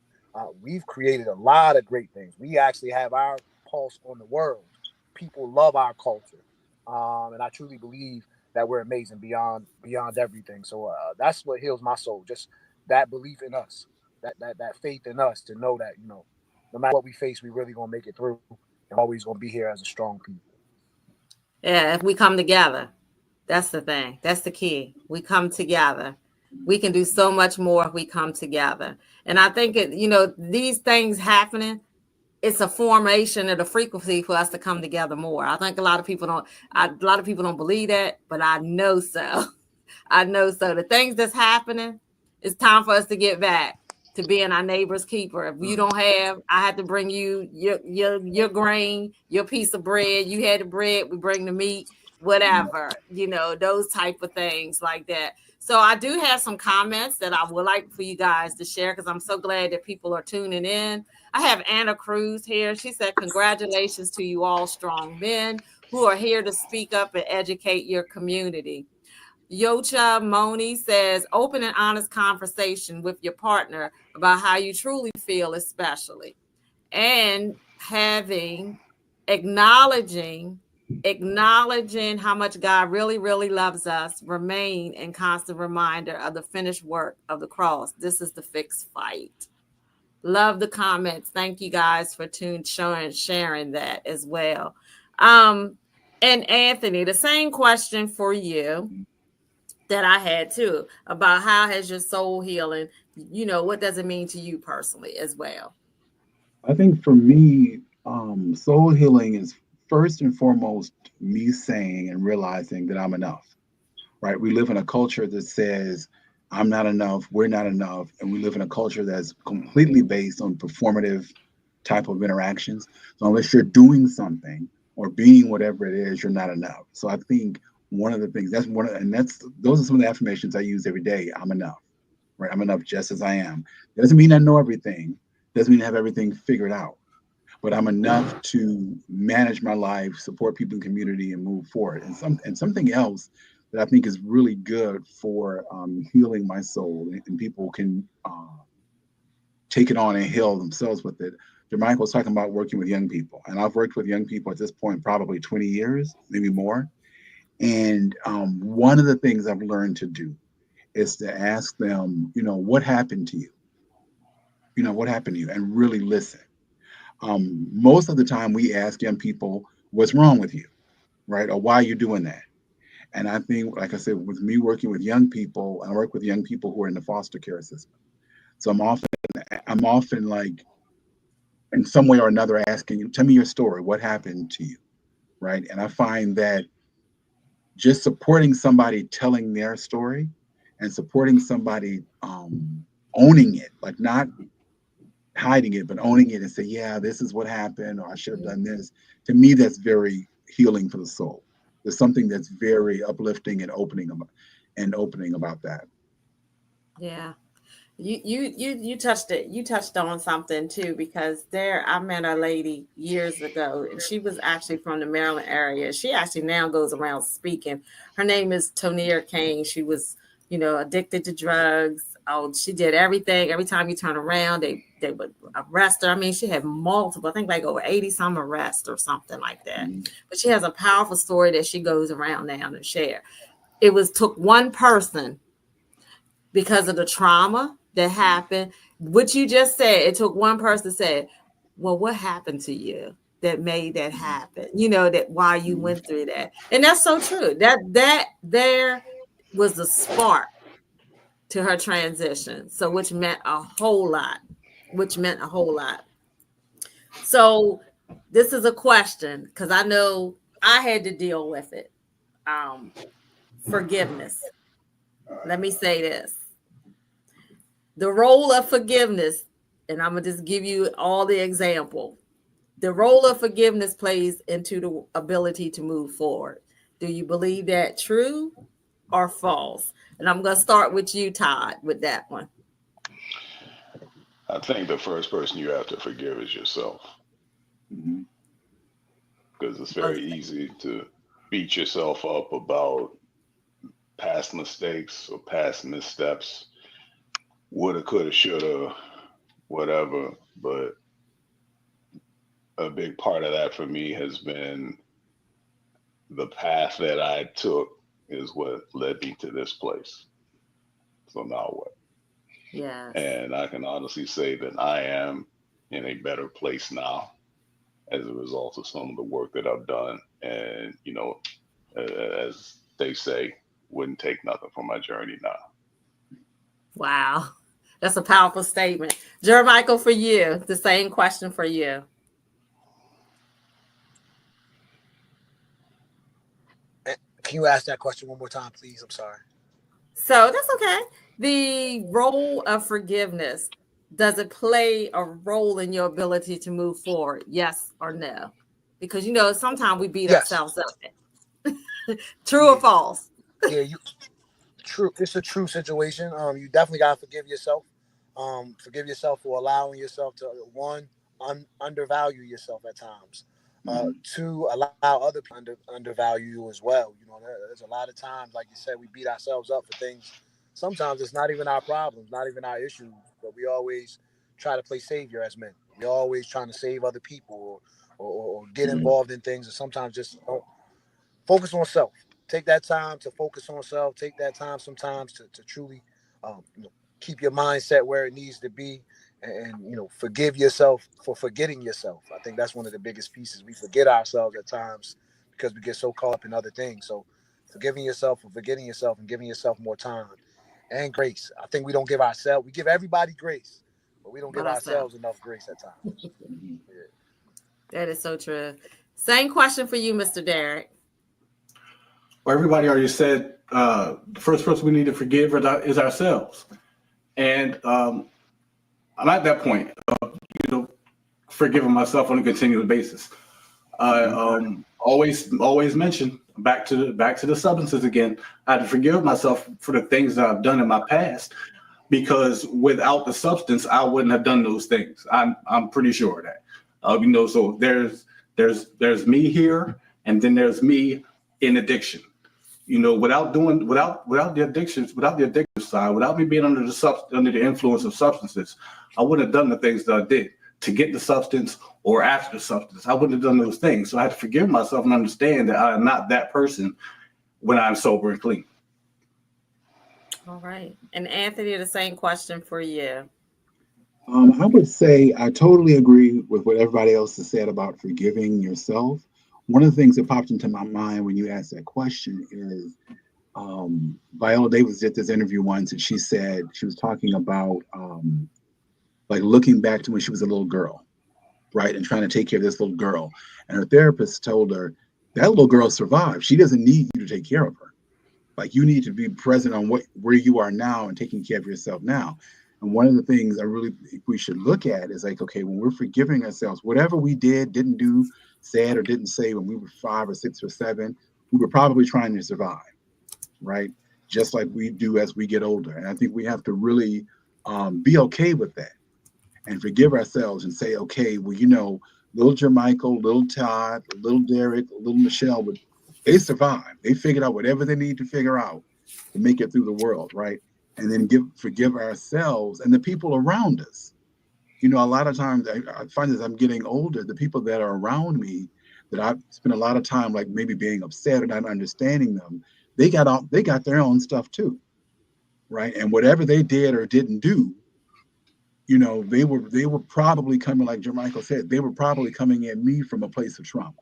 We've created a lot of great things. We actually have our pulse on the world. People love our culture, and I truly believe that we're amazing beyond everything. So that's what heals my soul. Just that belief in us, that faith in us to know that no matter what we face, we really gonna make it through, and always gonna be here as a strong people. Yeah, if we come together, that's the thing. That's the key. We come together. We can do so much more if we come together. And I think these things happening, it's a formation of the frequency for us to come together more. I think a lot of people don't believe that, but I know so. I know so. The things that's happening, it's time for us to get back to being our neighbor's keeper. If you don't have, I had to bring you your grain, your piece of bread. You had the bread, we bring the meat, whatever, those type of things like that. So I do have some comments that I would like for you guys to share because I'm so glad that people are tuning in. I have Anna Cruz here. She said, congratulations to you all strong men who are here to speak up and educate your community. Yocha Moni says, open and honest conversation with your partner about how you truly feel, especially. And acknowledging how much God really, really loves us, remain in constant reminder of the finished work of the cross. This is the fixed fight. Love the comments. Thank you guys for sharing that as well. And Anthony, the same question for you that I had too, about how has your soul healing, what does it mean to you personally as well? I think for me, soul healing is first and foremost me saying and realizing that I'm enough, right? We live in a culture that says, I'm not enough, we're not enough. And we live in a culture that's completely based on performative type of interactions. So unless you're doing something or being whatever it is, you're not enough. So I think one of the things those are some of the affirmations I use every day. I'm enough, right? I'm enough just as I am. Doesn't mean I know everything. Doesn't mean I have everything figured out, but I'm enough to manage my life, support people in the community, and move forward. And something else that I think is really good for healing my soul, and people can take it on and heal themselves with it. Jermicheal was talking about working with young people, and I've worked with young people at this point probably 20 years, maybe more. And one of the things I've learned to do is to ask them, what happened to you? What happened to you? And really listen. Most of the time we ask young people, what's wrong with you? right? Or why are you doing that? And I think, like I said, with me working with young people, I work with young people who are in the foster care system. So I'm often like, in some way or another, asking you, tell me your story. What happened to you, right? And I find that just supporting somebody telling their story and supporting somebody owning it, like not hiding it, but owning it and say, yeah, this is what happened, or I should have done this. To me, that's very healing for the soul. There's something that's very uplifting and opening about that. Yeah. You touched it. You touched on something too, because I met a lady years ago, and she was actually from the Maryland area. She actually now goes around speaking. Her name is Tonia Kane. She was, addicted to drugs. Oh, she did everything. Every time you turn around, they would arrest her. I mean, she had multiple, I think like over 80 some arrests or something like that. Mm-hmm. But she has a powerful story that she goes around now and share. Took one person, because of the trauma that happened. What you just said, it took one person to say, well, what happened to you that made that happen? That why you went through that. And that's so true. That there was the spark to her transition. So which meant a whole lot. So this is a question, because I know I had to deal with it. Forgiveness. Let me say this. The role of forgiveness, and I'm going to just give you all the example. The role of forgiveness plays into the ability to move forward. Do you believe that true or false? And I'm going to start with you, Todd, with that one. I think the first person you have to forgive is yourself. Because it's very easy to beat yourself up about past mistakes or past missteps. Woulda, coulda, shoulda, whatever. But a big part of that for me has been the path that I took is what led me to this place. So now what? Yes. And I can honestly say that I am in a better place now as a result of some of the work that I've done. And, as they say, wouldn't take nothing from my journey now. Wow. That's a powerful statement. Jermicheal, for you, the same question for you. Can you ask that question one more time, please? I'm sorry. So that's okay. The role of forgiveness, does it play a role in your ability to move forward? Yes or no? Because, sometimes we beat ourselves up. True or false? Yeah, true. It's a true situation. You definitely gotta forgive yourself. Forgive yourself for allowing yourself to undervalue yourself at times. To allow other people undervalue you as well. There's a lot of times, like you said, we beat ourselves up for things. Sometimes it's not even our problems, not even our issues, but we always try to play savior as men. We're always trying to save other people or get involved in things, and sometimes just don't focus on self. Take that time to focus on self. Take that time sometimes to truly keep your mindset where it needs to be, and forgive yourself for forgetting yourself. I think that's one of the biggest pieces. We forget ourselves at times because we get so caught up in other things. So forgiving yourself for forgetting yourself and giving yourself more time and grace. I think we give everybody grace, but we don't give ourselves enough grace at times. That is so true. Same question for you, Mr. Derek. Well, everybody already said the first person we need to forgive is ourselves. And I'm at that point, forgiving myself on a continuous basis. Always mention back to the substances again. I had to forgive myself for the things that I've done in my past, because without the substance, I wouldn't have done those things. I'm pretty sure of that. So there's me here, and then there's me in addiction. Without the addictions, without the addictive side, without me being under the influence of substances, I wouldn't have done the things that I did to get the substance or after the substance. I wouldn't have done those things. So I had to forgive myself and understand that I am not that person when I'm sober and clean. All right. And Anthony, the same question for you. I would say I totally agree with what everybody else has said about forgiving yourself. one of the things that popped into my mind when you asked that question is Viola Davis did this interview once, and she said she was talking about like looking back to when she was a little girl, right, and trying to take care of this little girl. And her therapist told her that little girl survived. She doesn't need you to take care of her. Like you need to be present on where you are now and taking care of yourself now. And one of the things I really think we should look at is like, okay, when we're forgiving ourselves, whatever we did, didn't do, said, or didn't say when we were 5 or 6 or 7, we were probably trying to survive, right? Just like we do as we get older. And I think we have to really be okay with that and forgive ourselves and say, okay, well, little Jermicheal, little Todd, little Derek, little Michelle, they survived. They figured out whatever they need to figure out to make it through the world, right? And then forgive ourselves and the people around us. A lot of times I find as I'm getting older, the people that are around me that I've spent a lot of time like maybe being upset or not understanding them, they got their own stuff too, right? And whatever they did or didn't do, they were probably coming, like Jermicheal said, they were probably coming at me from a place of trauma.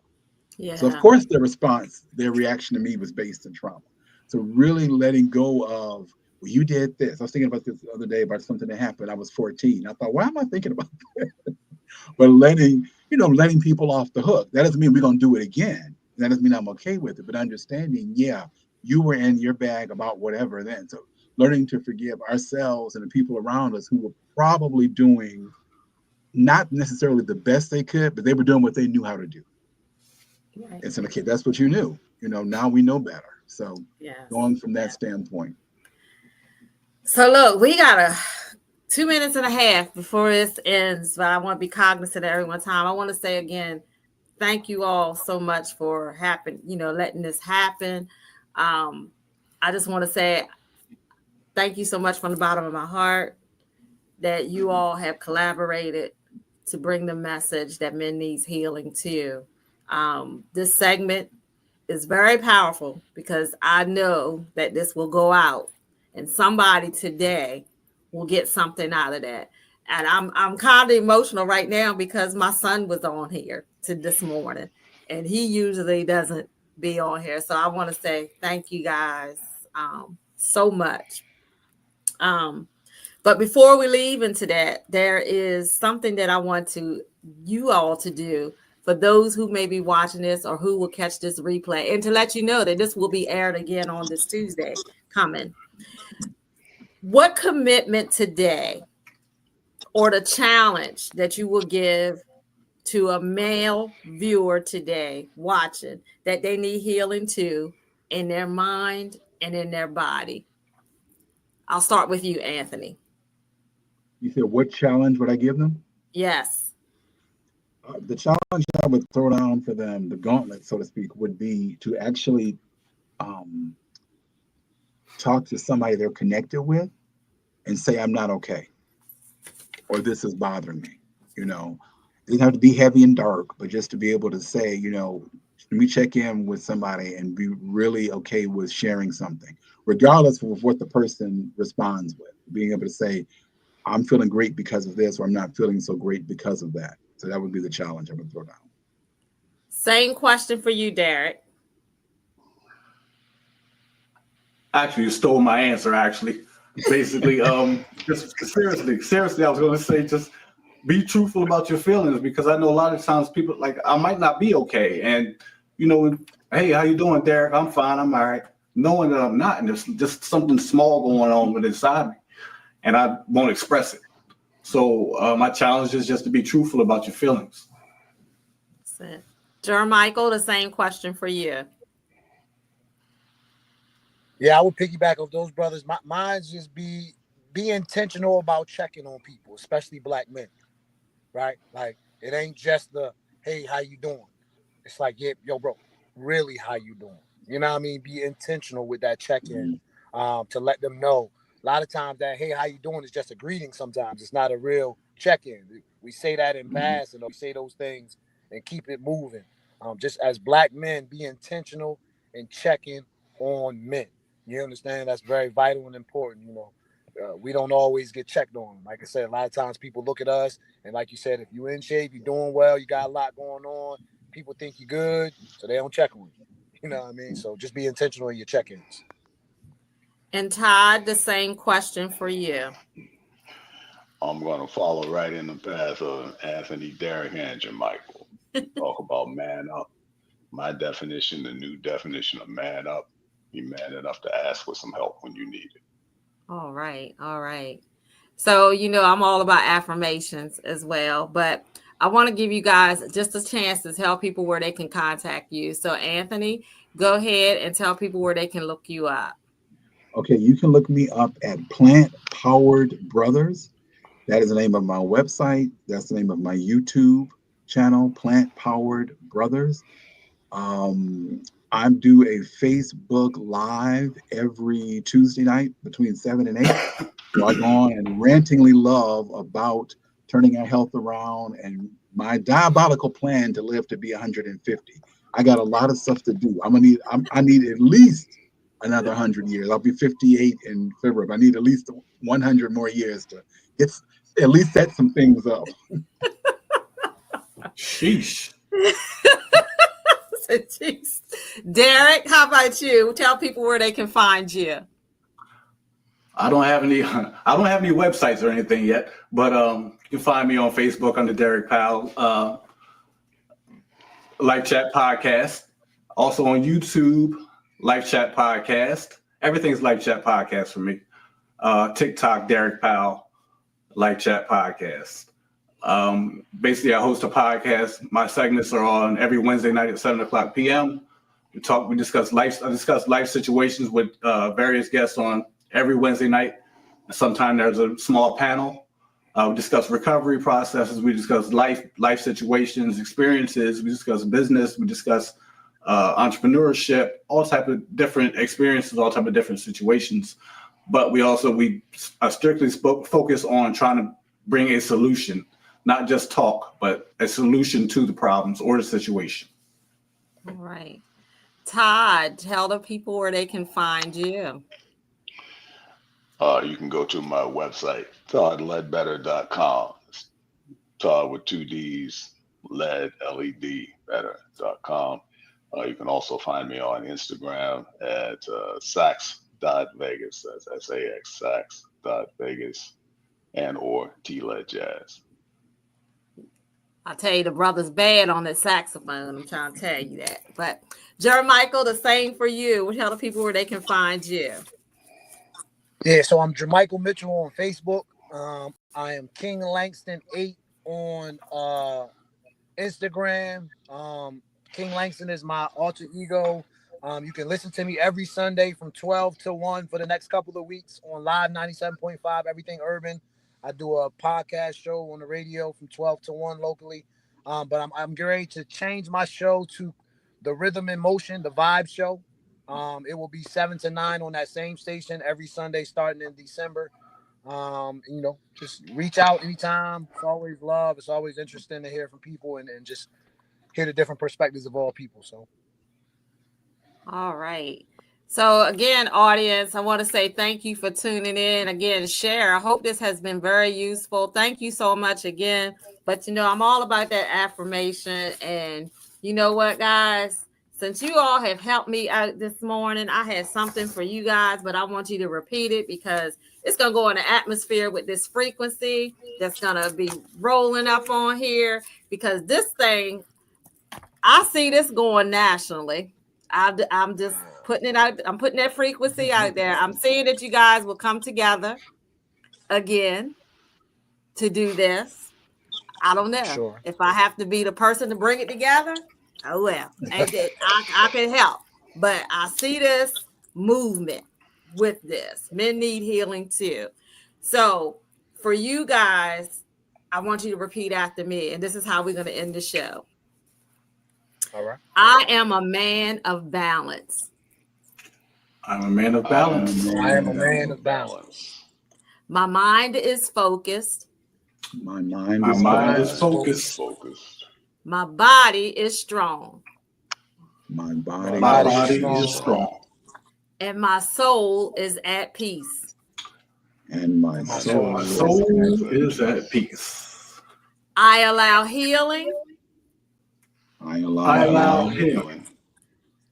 Yeah. So of course their reaction to me was based in trauma. So really letting go of, well, you did this. I was thinking about this the other day about something that happened. I was 14. I thought, why am I thinking about this? But letting people off the hook. That doesn't mean we're going to do it again. That doesn't mean I'm okay with it. But understanding, yeah, you were in your bag about whatever then. So learning to forgive ourselves and the people around us who were probably doing not necessarily the best they could, but they were doing what they knew how to do. Right. And so, okay, that's what you knew. Now we know better. So Yes. going from that standpoint. So look, we got 2 minutes and a half before this ends, but I want to be cognizant of everyone's time. I want to say again, thank you all so much for letting this happen. I just want to say thank you so much from the bottom of my heart that you all have collaborated to bring the message that men needs healing too. This segment is very powerful because I know that this will go out and somebody today will get something out of that. And I'm kind of emotional right now because my son was on here this morning and he usually doesn't be on here. So I want to say thank you guys so much. But before we leave into that, there is something that I want you all to do for those who may be watching this or who will catch this replay, and to let you know that this will be aired again on this Tuesday coming. What commitment today or the challenge that you will give to a male viewer today watching that they need healing too in their mind and in their body? I'll start with you, Anthony. You said, what challenge would I give them? Yes. The challenge I would throw down for them, the gauntlet, so to speak, would be to actually talk to somebody they're connected with and say, I'm not okay, or this is bothering me. It doesn't have to be heavy and dark, but just to be able to say, let me check in with somebody and be really okay with sharing something, regardless of what the person responds with. Being able to say, I'm feeling great because of this, or I'm not feeling so great because of that. So that would be the challenge I would throw down. Same question for you, Derek. Actually, you stole my answer, actually. Basically, just seriously, I was going to say, just be truthful about your feelings, because I know a lot of times people, like, I might not be okay. And, hey, how you doing, Derek? I'm fine. I'm all right. Knowing that I'm not, and there's just something small going on inside me, and I won't express it. So my challenge is just to be truthful about your feelings. Jermicheal, the same question for you. Yeah, I would piggyback off those brothers. Mine's just be intentional about checking on people, especially black men, right? Like, it ain't just the, hey, how you doing? It's like, yeah, yo, bro, really, how you doing? You know what I mean? Be intentional with that check-in, to let them know. A lot of times that, hey, how you doing is just a greeting sometimes. It's not a real check-in. We say that in passing, or we say those things and keep it moving. Just as black men, be intentional in checking on men. You understand? That's very vital and important. We don't always get checked on. Like I said, a lot of times people look at us, and like you said, if you're in shape, you're doing well, you got a lot going on, people think you're good, so they don't check on you. You know what I mean? So just be intentional in your check-ins. And Todd, the same question for you. I'm going to follow right in the path of Anthony, Derek, and Jermicheal. Talk about man up. My definition, the new definition of man up. Be man enough to ask for some help when you need it. All right. All right. So, I'm all about affirmations as well, but I want to give you guys just a chance to tell people where they can contact you. So, Anthony, go ahead and tell people where they can look you up. Okay, you can look me up at Plant Powered Brothers. That is the name of my website. That's the name of my YouTube channel, Plant Powered Brothers. I do a Facebook Live every Tuesday night between 7 and 8. So I go on and rantingly love about turning our health around and my diabolical plan to live to be 150. I got a lot of stuff to do. I need at least another 100 years. I'll be 58 in February. I need at least 100 more years to get at least set some things up. Sheesh. Derek, how about you? Tell people where they can find you. I don't have any websites or anything yet, but you can find me on Facebook under Derek Powell, Life Chat Podcast. Also on YouTube, Life Chat Podcast. Everything's Life Chat Podcast for me. TikTok, Derek Powell, Life Chat Podcast. Basically, I host a podcast. My segments are on every Wednesday night at 7:00 p.m. I discuss life situations with various guests on every Wednesday night. Sometimes there's a small panel. We discuss recovery processes. We discuss life situations, experiences. We discuss business. We discuss entrepreneurship, all type of different experiences, all type of different situations. But we strictly focus on trying to bring a solution, not just talk, but a solution to the problems or the situation. All right. Todd, tell the people where they can find you. You can go to my website, toddledbetter.com. Todd with 2 D's, LED, LED, better.com. You can also find me on Instagram at sax.vegas. That's SAX, sax.vegas, and or TLedJazz. I tell you, the brother's bad on that saxophone. I'm trying to tell you that. But Jermicheal, the same for you. Tell the people where they can find you. Yeah, so I'm Jermicheal Mitchell on Facebook. I am King Langston 8 on Instagram. King Langston is my alter ego. You can listen to me every Sunday from 12 to 1 for the next couple of weeks on Live 97.5, Everything Urban. I do a podcast show on the radio from 12 to 1 locally. But I'm getting ready to change my show to the Rhythm and Motion, the Vibe Show. It will be 7 to 9 on that same station every Sunday starting in December. Just reach out anytime. It's always love. It's always interesting to hear from people and just hear the different perspectives of all people. So. All right. So again, audience, I want to say thank you for tuning in. Again, share. I hope this has been very useful. Thank you so much again. But, I'm all about that affirmation. And you know what, guys? Since you all have helped me out this morning, I had something for you guys, but I want you to repeat it because it's going to go in the atmosphere with this frequency that's going to be rolling up on here because this thing, I see this going nationally. I'm just putting it out. I'm putting that frequency out there. I'm seeing that you guys will come together again to do this. I don't know if I have to be the person to bring it together. Oh, well, I can help. But I see this movement with this. Men need healing too. So for you guys, I want you to repeat after me. And this is how we're going to end the show. All right. I am a man of balance. I'm a man of balance. I am a man of balance. My mind is focused. My mind is focused. My body is strong. My body is strong. And my soul is at peace. And my soul is at peace. I allow healing. I I allow him healing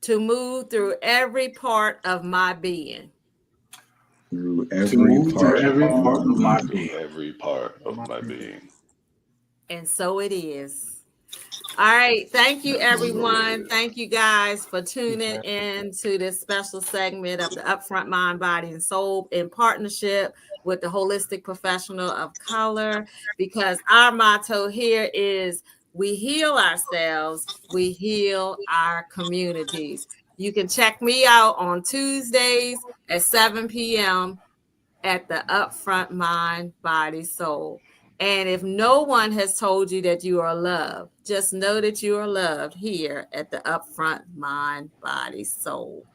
to move through every part of my being. through to every move through part every of part of my my being. being. every part of my being. And so it is. All right. Thank you, everyone. Thank you guys for tuning in to this special segment of the Upfront Mind, Body, and Soul in partnership with the Holistic Professional of Color, because our motto here is we heal ourselves, we heal our communities. You can check me out on Tuesdays at 7 p.m. at the Upfront Mind, Body, Soul. And if no one has told you that you are loved, just know that you are loved here at the Upfront Mind, Body, Soul.